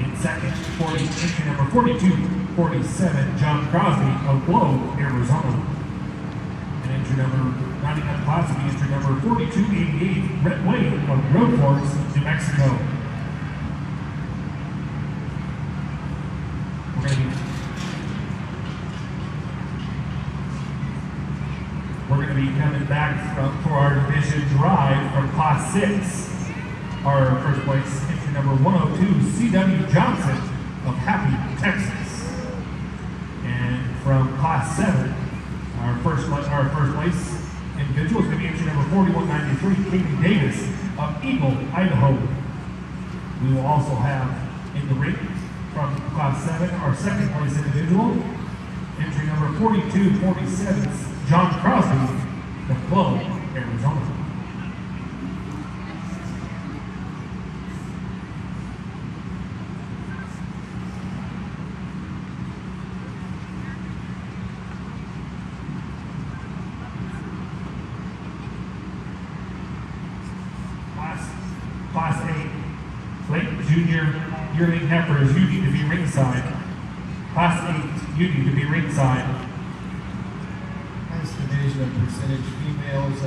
In second, entry number 4247, John Crosby of Globe, Arizona. And entry number, rounding out the class will be entry number 4288, Rhett Wade of Road Forks, New Mexico. We're going to be coming back for our division drive from Class 6. Our first place, entry number 102, C.W. Johnson of Happy, Texas. And from Class 7, our first place individual is going to be entry number 4193, Katie Davis of Eagle, Idaho. We will also have in the ring from Class 7, our second place individual, entry number 4247, John Crosby of Globe, Arizona. Class 8, late junior yearling heifers, you need to be ringside. Class 8, you need to be ringside. Nice division of percentage females.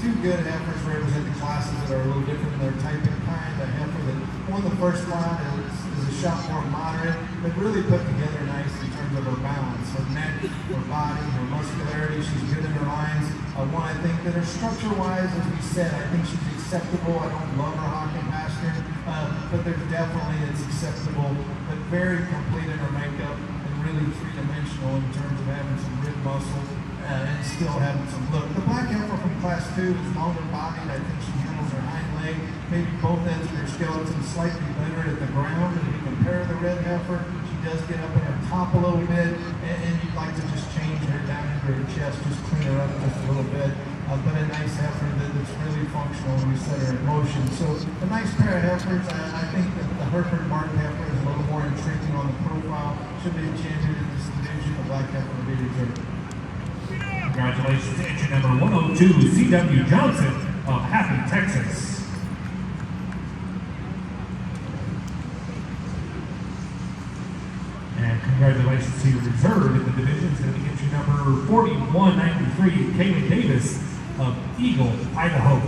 Two good heifers represent the classes that are a little different in their type and kind. A heifer that won the first line is a shot more moderate, but really put together nice in terms of her balance. Her neck, her body, her muscularity, she's good in her lines. One, I think that her structure-wise, as we said, I think she's acceptable. I don't love her hockey pasture, but there's definitely, it's acceptable, but very complete in her makeup and really three-dimensional in terms of having some rib muscle and still having some look. The black heifer from Class 2 is longer bodied. I think she handles her hind leg, maybe both ends of her skeleton slightly better at the ground. If you compare the red heifer, she does get up in her top a little bit, and you'd like to just change her down into her chest, just clean her up just a little bit. But a nice heifer that's really functional when we set her in motion. So a nice pair of heifers. I think that the Hereford Martin heifer is a little more intriguing on the profile. Should be a champion in this division. The black heifer will be reserved. Congratulations, entry number 102, C.W. Johnson of Happy, Texas. And congratulations to your reserve in the division. It's going to be entry number 4193, Kaylee Davis of Eagle, Idaho.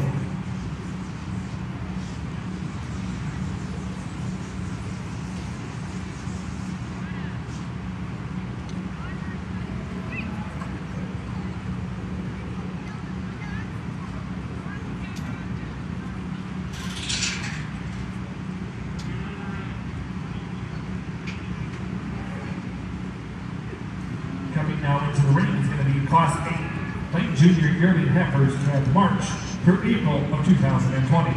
Coming now into the ring is going to be Class 8 late junior yearling heifers at March through April of 2020.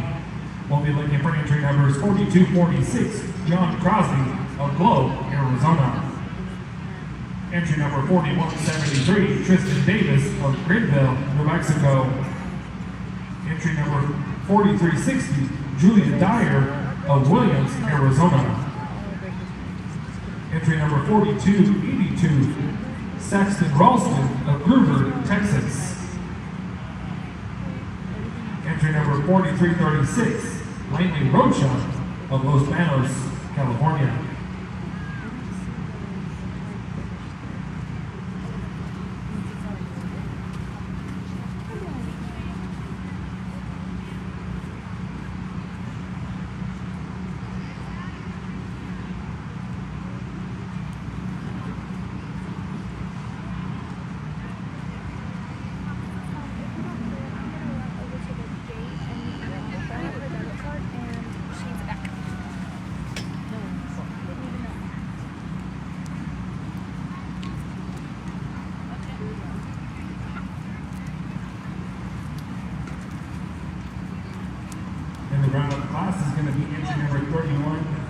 We'll be looking for entry numbers 4246, John Crosby of Globe, Arizona. Entry number 4173, Tristan Davis of Greenville, New Mexico. Entry number 4360, Julia Dyer of Williams, Arizona. Entry number 4282, Saxton Ralston of Gruber, Texas. Entry number 4336, Langley Rocha of Los Banos, California.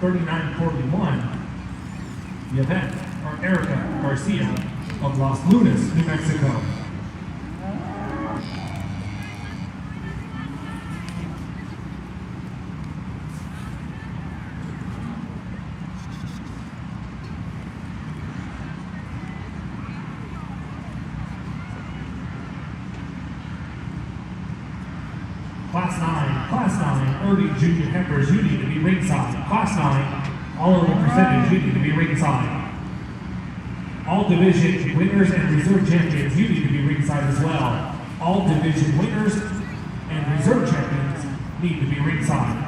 3941, Yvette or Erica Garcia of Los Lunas, New Mexico. Class 9, early junior heifers, you need to be ringside. Class 9, all of the percentage, you need to be ringside. All division winners and reserve champions, you need to be ringside as well. All division winners and reserve champions need to be ringside.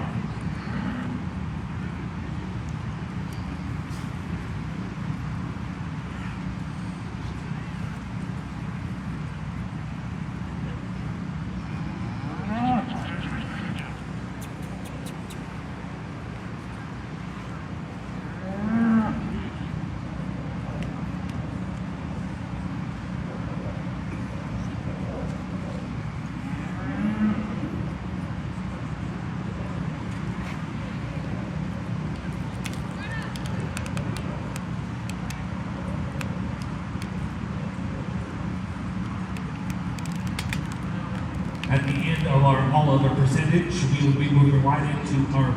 At the end of our all other percentage, we will be moving right into our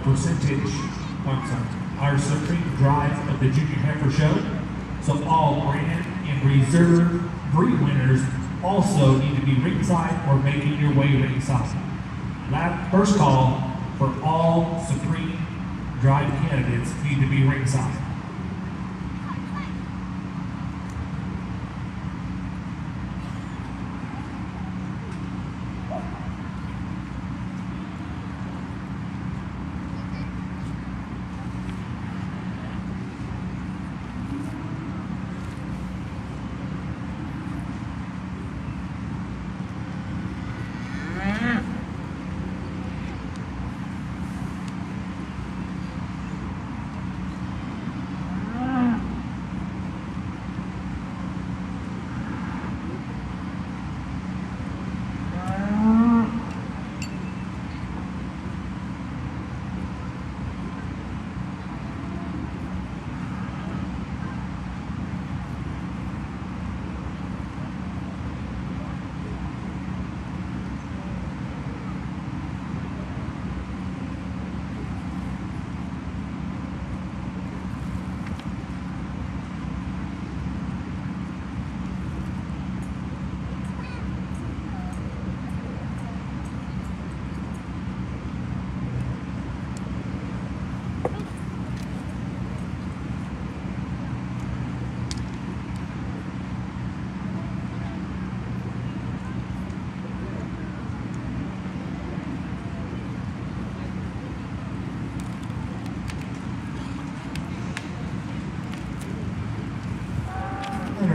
our Supreme Drive of the Junior Heifer Show. So all grand and reserve breed winners also need to be ringside or making your way ringside. That first call for all Supreme Drive candidates need to be ringside.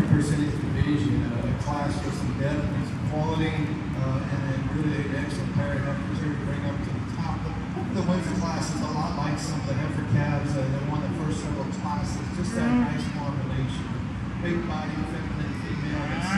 Percentage division, a class with some depth and some quality, and then really excellent pair of heifers here to bring up to the top. The ones in class is a lot like some of the heifer calves that won the first several classes. Just that nice combination. Big body, feminine female, that's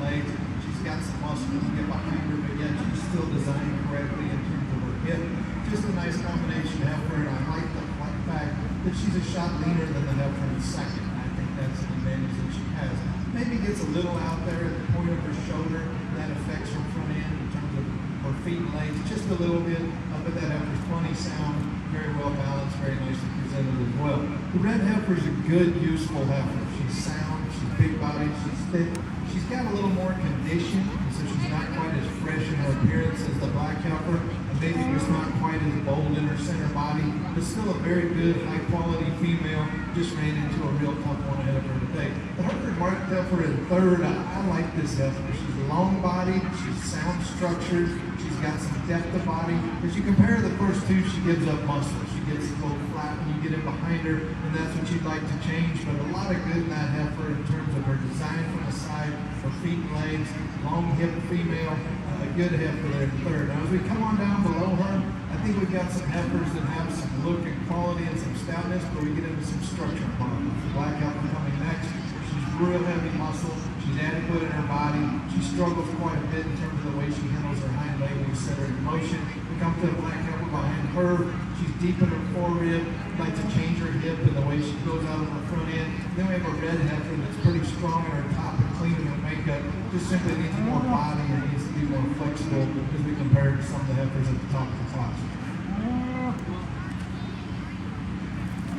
legs. She's got some muscle to get behind her, but yet she's still designed correctly in terms of her hip. Just a nice combination heifer, and I like the fact that she's a shot leaner than the heifer in second. That's an advantage that she has. Maybe gets a little out there at the point of her shoulder. That affects her front end in terms of her feet and legs, just a little bit. But that heifer's plenty sound, very well balanced, very nicely presented as well. The red heifer is a good, useful heifer. She's sound, she's big bodied, she's thick. She's got a little more condition, so she's not quite as fresh in her appearance as the black heifer. Maybe just not quite as bold in her center body, but still a very good, high-quality female. Just ran into a real tough one ahead of her today. The Hereford marked heifer in third. I like this heifer. She's long-bodied, she's sound structured, she's got some depth of body. As you compare the first two, she gives up muscle. She gets a little flat when you get in behind her, and that's what you'd like to change. But a lot of good in that heifer in terms of her design from the side, her feet and legs, long hip female. A good heifer there in third. Now, as we come on down below her, I think we've got some heifers that have some look and quality and some stoutness, but we get into some structure problems. The black heifer coming next. She's real heavy muscle. She's adequate in her body. She struggles quite a bit in terms of the way she handles her hind leg when you set her in motion. We come to a black heifer behind her. She's deep in her forerib. Like to change her hip and the way she goes out on her front end. Then we have a red heifer that's pretty strong in her top and clean in her makeup. Just simply needs more body and needs to be more flexible as we compare it to some of the heifers at the top of the class.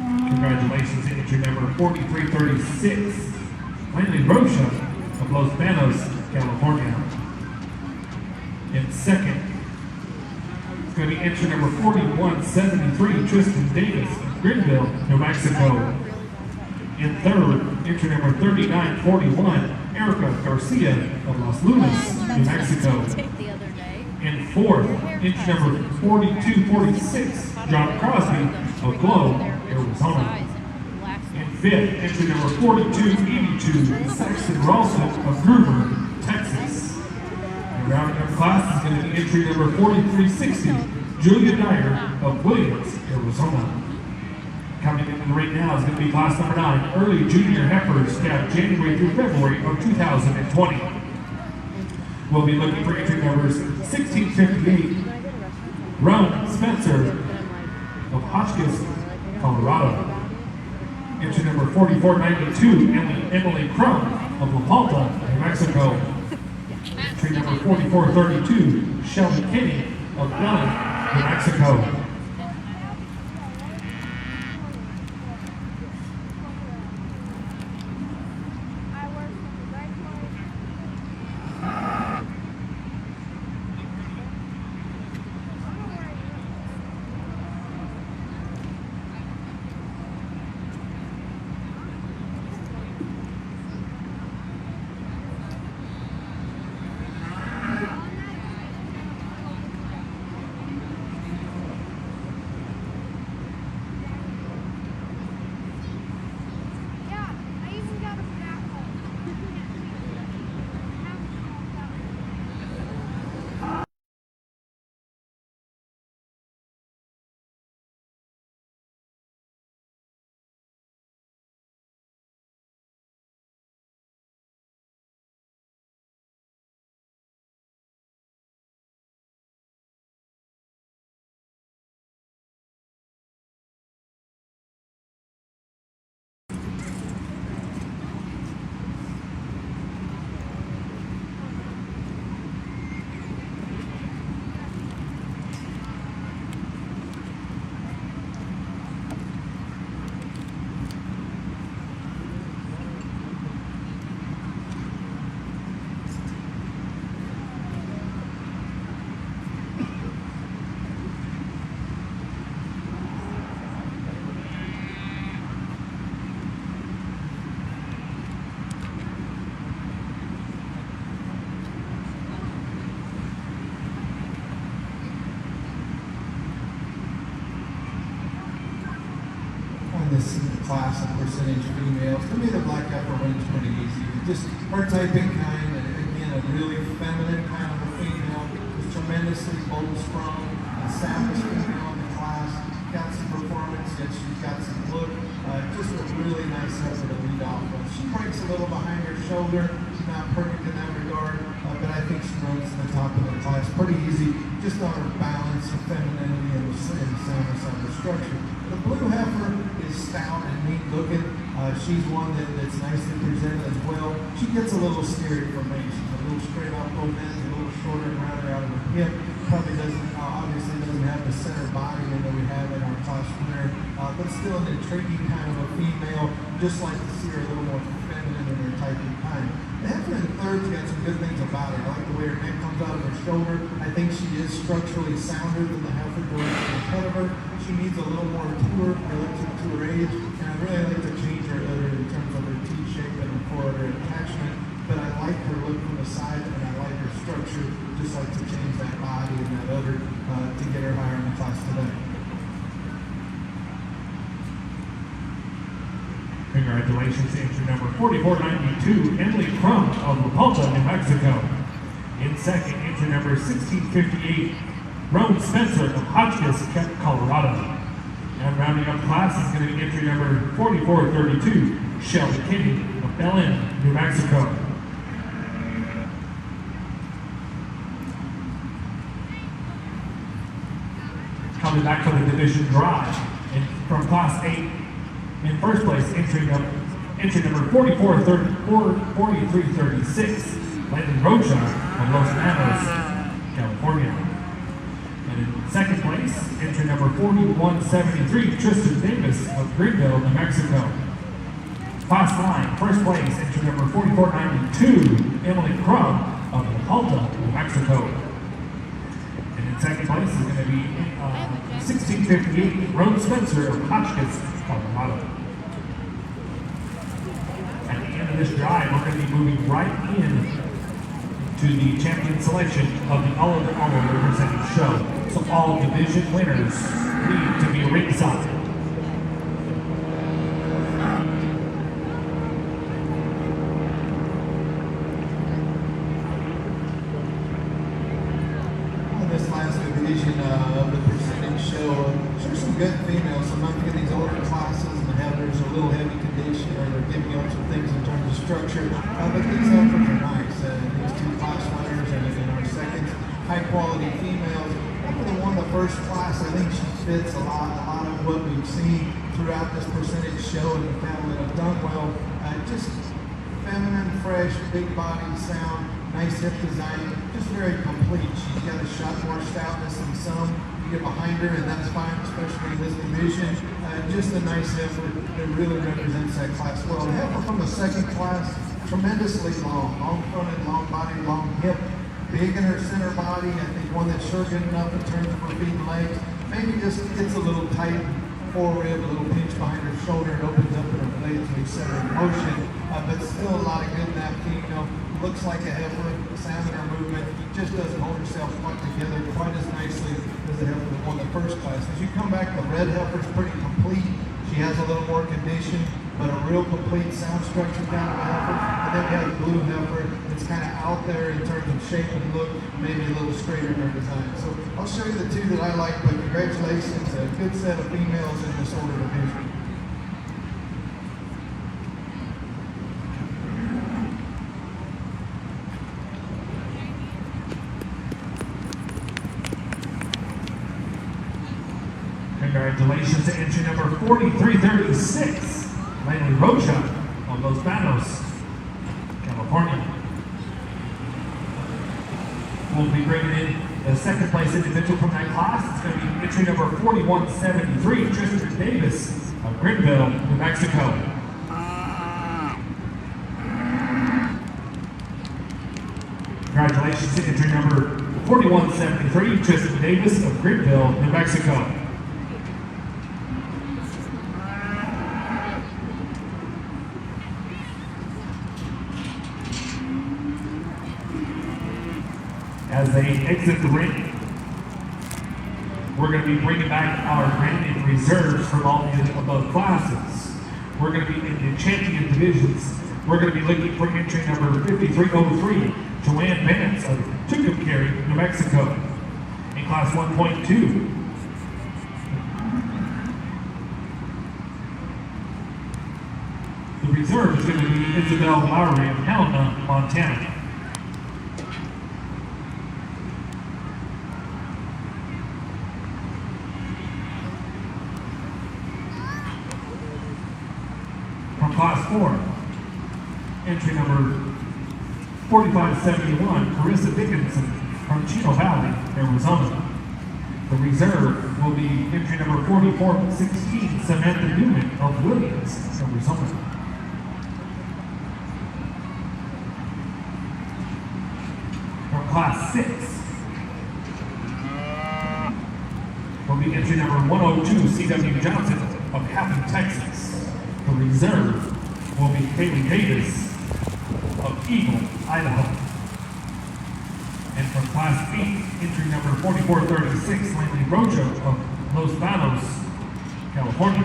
Congratulations, entry number 4336, Lanley Rocha of Los Banos, California. In second, it's going to be entry number 4173, Tristan Davis of Greenville, New Mexico. In third, entry number 3941, Erica Garcia of Los Lunas, New Mexico. The other day. In fourth, entry number 4246, John Crosby of Glow, Arizona. In fifth, entry number 4282, Saxton Ralston of Gruber, Texas. And rounding up class is going to be entry number 4360, Julia Dyer of Williams, Arizona. Coming into the ring now is going to be class number 9, early junior heifers, capped January through February of 2020. We'll be looking for entry numbers 1658, Roan Spencer of Hotchkiss, Colorado. Entry number 4492, Emily Crum of La Palta, New Mexico. Entry number 4432, Shelby Kinney of Belen, New Mexico. This class of percentage females. To me, the black heifer wins pretty easy. Just her type and kind, and again, a really feminine kind of a female, just tremendously bold, strong, and savage female in the class. Got some performance, yet she's got some look. Just a really nice heifer to lead off with. She breaks a little behind her shoulder. She's not perfect in that regard, but I think she runs to the top of the class pretty easy, just on her balance, her femininity, and soundness of her structure. The blue heifer is stout and neat looking. She's one that's nicely presented as well. She gets a little scary for me. She's a little straight up both ends, a little shorter and rounder out of her hip. Probably obviously doesn't have the center body that we have in our class winner, but still an intriguing kind of a female. Just like to see her a little more feminine in her type and kind. The heifer in third's got some good things about her. I like the way her neck comes out of her shoulder. I think she is structurally sounder than the heifer directly ahead of her. She needs a little more tour relative to her age, and I'd really like to change her udder in terms of her teeth shape and her forward attachment. But I like her look from the side, and I like her structure. Just like to change that body and that udder to get her higher in the class today. Congratulations, entry number 4492, Emily Crum of La Palta, New Mexico. In second, entry number 1658, Roan Spencer of Hotchkiss, Colorado. And rounding up class is going to be entry number 4432, Shelby Kinney of Belen, New Mexico. coming back for the division drive. And from Class 8, in first place, entry number 4336, Landon Rocha of Los Manos, California. And in second place, entry number 4173, Tristan Davis of Greenville, New Mexico. Class 9, first place, entry number 4492, Emily Crum of La Alta, New Mexico. And in second place is going to be 1658, Rose Spencer of Hotchkiss, Colorado. At the end of this drive, we're going to be moving right in to the champion selection of the Oliver Representing Show. So all division winners need to be ringside. This last division of the percentage show, there's some good females. I'm not thinking these older classes and the headers are a little heavy condition or they're giving up some things in terms of structure. But these heifers are nice. These two class winners and our second high quality females. For the one, the first class, I think she fits a lot of what we've seen throughout this percentage show and the family have done well. Just feminine, fresh, big body, sound, nice hip design, just very complete. She's got a shot more stoutness than some. You get behind her, and that's fine, especially in this division. Just a nice heifer that really represents that class well. The heifer from the second class, tremendously long fronted, long body, long hip, big in her center body. I think one that's sure good enough in terms of her feet and legs. Maybe just gets a little tight forerib, a little pinch behind her shoulder, and opens up her blades when we set her in motion. But still a lot of good in that female. Looks like a heifer, sound in her movement, just doesn't hold herself quite together quite as nicely as the heifer that won the first class. As you come back, the red heifer's pretty complete. She has a little more condition, but a real complete sound structure down to the heifer. And then we have the blue heifer that's kind of out there in terms of shape and look, maybe a little straighter in her design. So I'll show you the two that I like, but congratulations, a good set of females in this order division. Congratulations to entry number 4336, Landon Rocha of Los Banos, California. We'll be bringing in the second place individual from that class. It's going to be entry number 4173, Tristan Davis of Greenville, New Mexico. Congratulations to entry number 4173, Tristan Davis of Greenville, New Mexico. As they exit the ring, we're going to be bringing back our graded reserves from all the above classes. We're going to be in the champion divisions. We're going to be looking for entry number 5303, Joanne Vance of Tucumcari, New Mexico, in class 1.2. The reserve is going to be Isabel Lowry of Helena, Montana. Class 4, entry number 4571, Carissa Dickinson from Chino Valley, Arizona. The reserve will be entry number 4416, Samantha Newman of Williams, Arizona. From Class 6, will be entry number 102, C.W. Johnson of Happy, Texas. The reserve will be Haley Davis of Eagle, Idaho. And from Class 8, entry number 4436, Landon Rocha of Los Banos, California.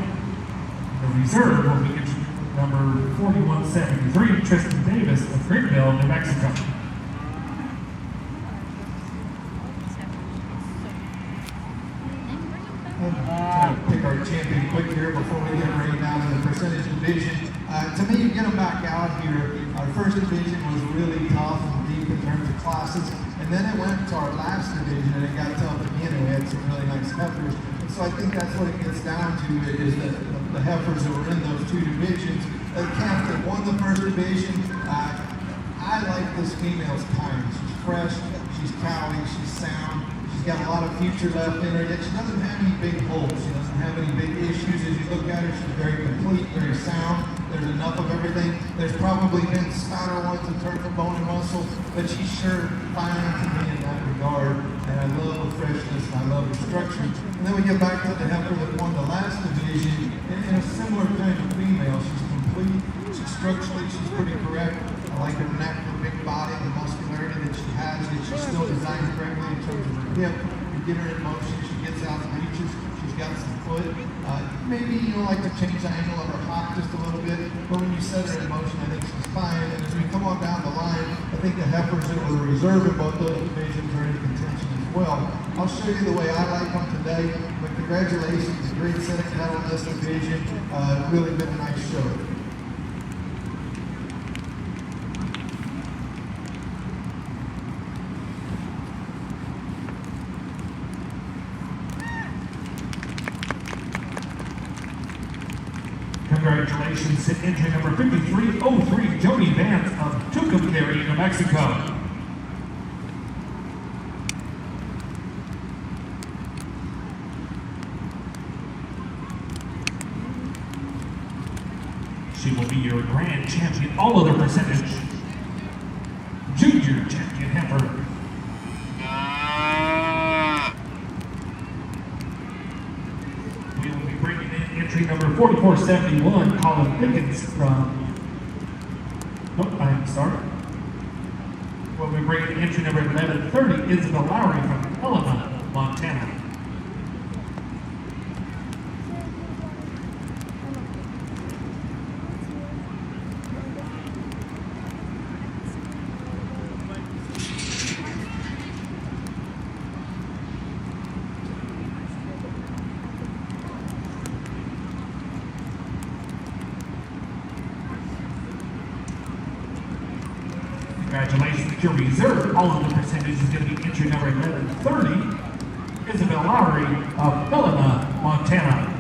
The reserve will be entry number 4173, Tristan Davis of Greenville, New Mexico. Pick our champion quick here before we get right down to the percentage division. To me, you get them back out here. Our first division was really tough and deep in terms of classes, and then it went to our last division and it got tough again, and we had some really nice heifers. So I think that's what it gets down to is that the heifers that were in those two divisions, they capped it, won the first division. I like this female's kind. She's fresh, she's cowy, she's sound. She's got a lot of future left in her, yet she doesn't have any big holes. She doesn't have any big issues. As you look at her, she's very complete, very sound. There's enough of everything. There's probably been stouter ones in terms of bone and muscle, but she's sure fine to me in that regard. And I love her freshness and I love her structure. And then we get back to the heifer that won the last division in a similar kind of female. She's complete. She's structurally, she's pretty correct. I like her neck, her big body, the muscularity that she has, that she's still designed correctly in terms of her hip. You get her in motion, she gets out and reaches, she's got some foot. Maybe you like to change the angle of her hop just a little bit, but when you set her in motion, I think she's fine. And as we come on down the line, I think the heifers that were reserved in both those divisions are in contention as well. I'll show you the way I like them today, but congratulations, great set of cattle in this division. Really been a nice show. Congratulations to entry number 5303, Jody Vance of Tucumcari, New Mexico. She will be your grand champion, all other percentage, junior champion heifer. We will be bringing in entry number 4471, Colin Pickens from. Nope, I'm sorry. We'll be bringing in entry number 1130, Isabel Lowry from Helena, Montana. Congratulations, your reserve, all of the percentage is going to be entry number 1130, Isabel Lowry of Helena, Montana.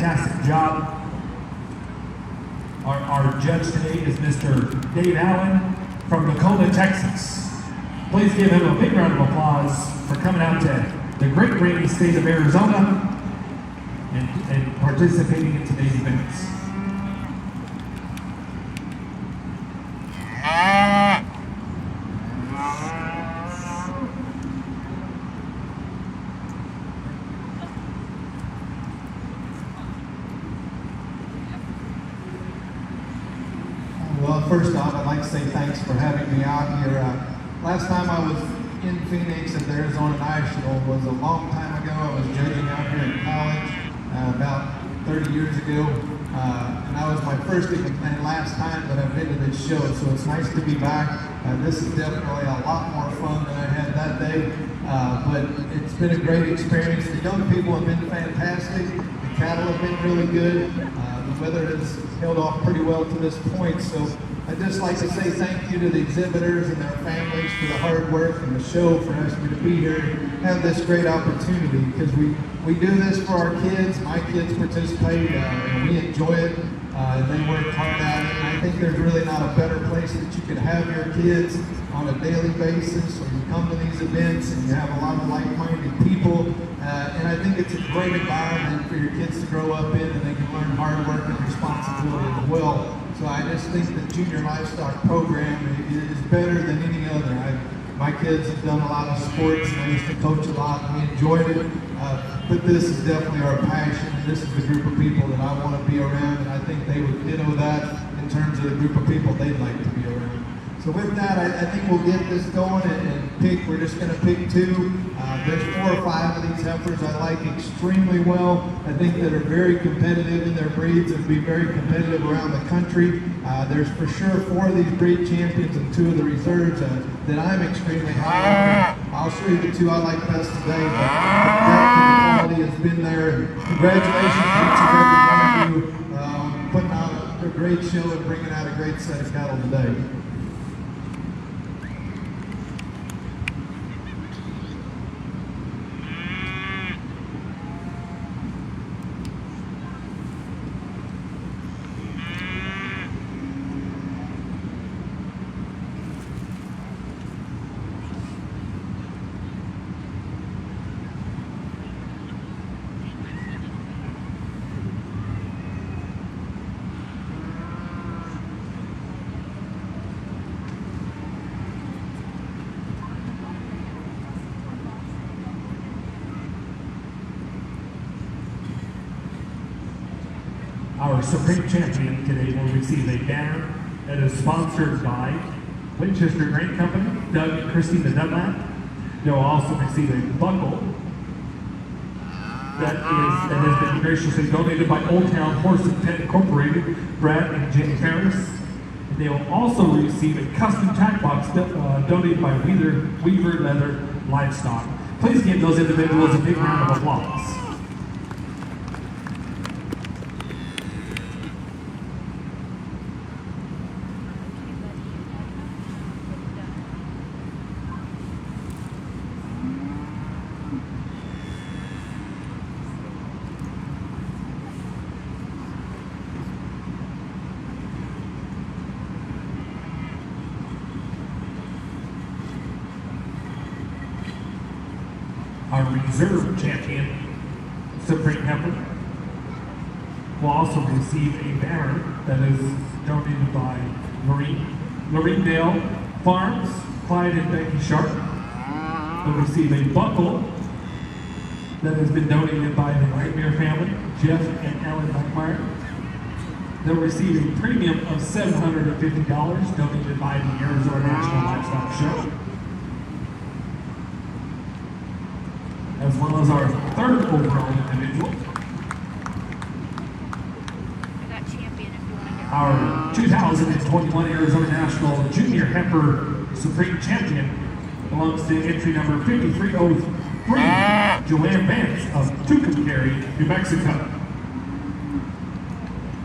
fantastic job. Our judge today is Mr. Dave Allen from Tacoma, Texas. Please give him a big round of applause for coming out to the great rainy state of Arizona and participating in today's events. Well, first off, I'd like to say thanks for having me out here. Last time I was in Phoenix at the Arizona National was a long time ago. I was judging out here in college about 30 years ago. And that was my first and last time that I've been to this show, so it's nice to be back. This is definitely a lot more fun than I had that day, but it's been a great experience. The young people have been fantastic. The cattle have been really good. The weather has held off pretty well to this point, so I'd just like to say thank you to the exhibitors and their families for the hard work and the show for asking me to be here and have this great opportunity, because we do this for our kids. My kids participate and we enjoy it. They work hard at it. And I think there's really not a better place that you can have your kids on a daily basis, or you come to these events and you have a lot of like-minded people. And I think it's a great environment for your kids to grow up in, and they can learn hard work and responsibility as well. So I just think the junior livestock program is better than any other. My kids have done a lot of sports, and I used to coach a lot, and we enjoyed it. But this is definitely our passion, and this is the group of people that I want to be around, and I think they would ditto that in terms of the group of people they'd like to be around. So with that, I think we'll get this going and pick. We're just going to pick two. There's 4 or 5 of these heifers I like extremely well. I think that are very competitive in their breeds and be very competitive around the country. There's for sure 4 of these breed champions and 2 of the reserves that I'm extremely high on. I'll show you the 2 I like best today. But the depth and the quality has been there. And congratulations to each and every one of you on putting out a great show and bringing out a great set of cattle today. Our Supreme Champion today will receive a banner that is sponsored by Winchester Grain Company, Doug and Christina Dunlap. They'll also receive a buckle that has been graciously donated by Old Town Horse and Pet Incorporated, Brad and Jenny Ferris. And they will also receive a custom tack box donated by Weaver Leather Livestock. Please give those individuals a big round of applause. Our reserve champion, Supreme Heifer, will also receive a banner that is donated by Loreendale Farms, Clyde and Becky Sharp. They'll receive a buckle that has been donated by the Nightmare family, Jeff and Ellen Nightmare. They'll receive a premium of $750 donated by the Arizona National Livestock Show, as well as our 3rd overall individual, I got champion if you want to get our 2021 Arizona National Junior Heifer Supreme Champion belongs to entry number 5303, Joanne Vance of Tucumcari, New Mexico.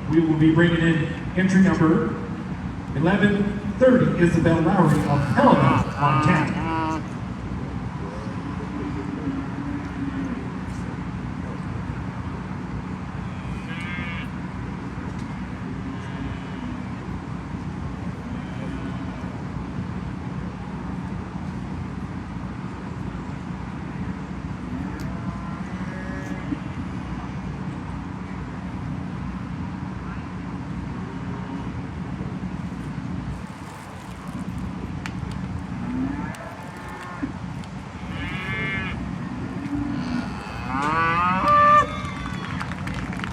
We will be bringing in entry number 1130, Isabel Lowry of Helena, Montana.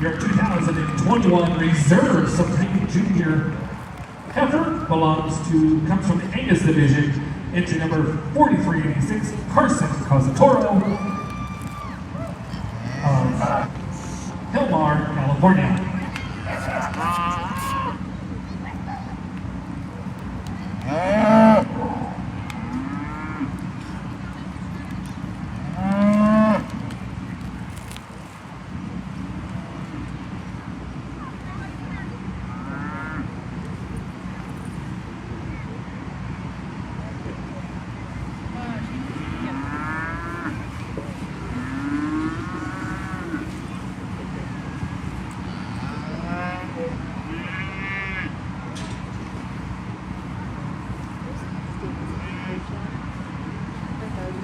Your 2021 Reserve Supreme Junior heifer comes from the Angus Division, entry number 4386, Carson Cosatoro of Hillmar, California.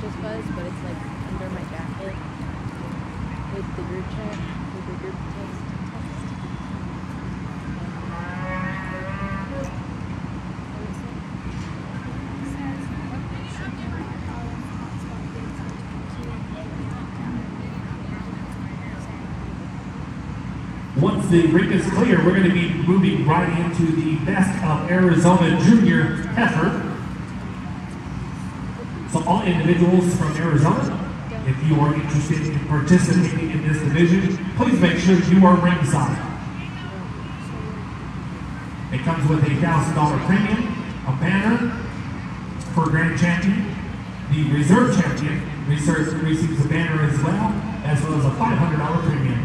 Just buzz, but it's like under my jacket with the group chat, with the group text. Once the ring is clear, we're going to be moving right into the Best of Arizona Junior heifer. So all individuals from Arizona, if you are interested in participating in this division, please make sure you are ringside. It comes with a $1,000 premium, a banner for Grand Champion. The Reserve Champion receives a banner as well as a $500 premium.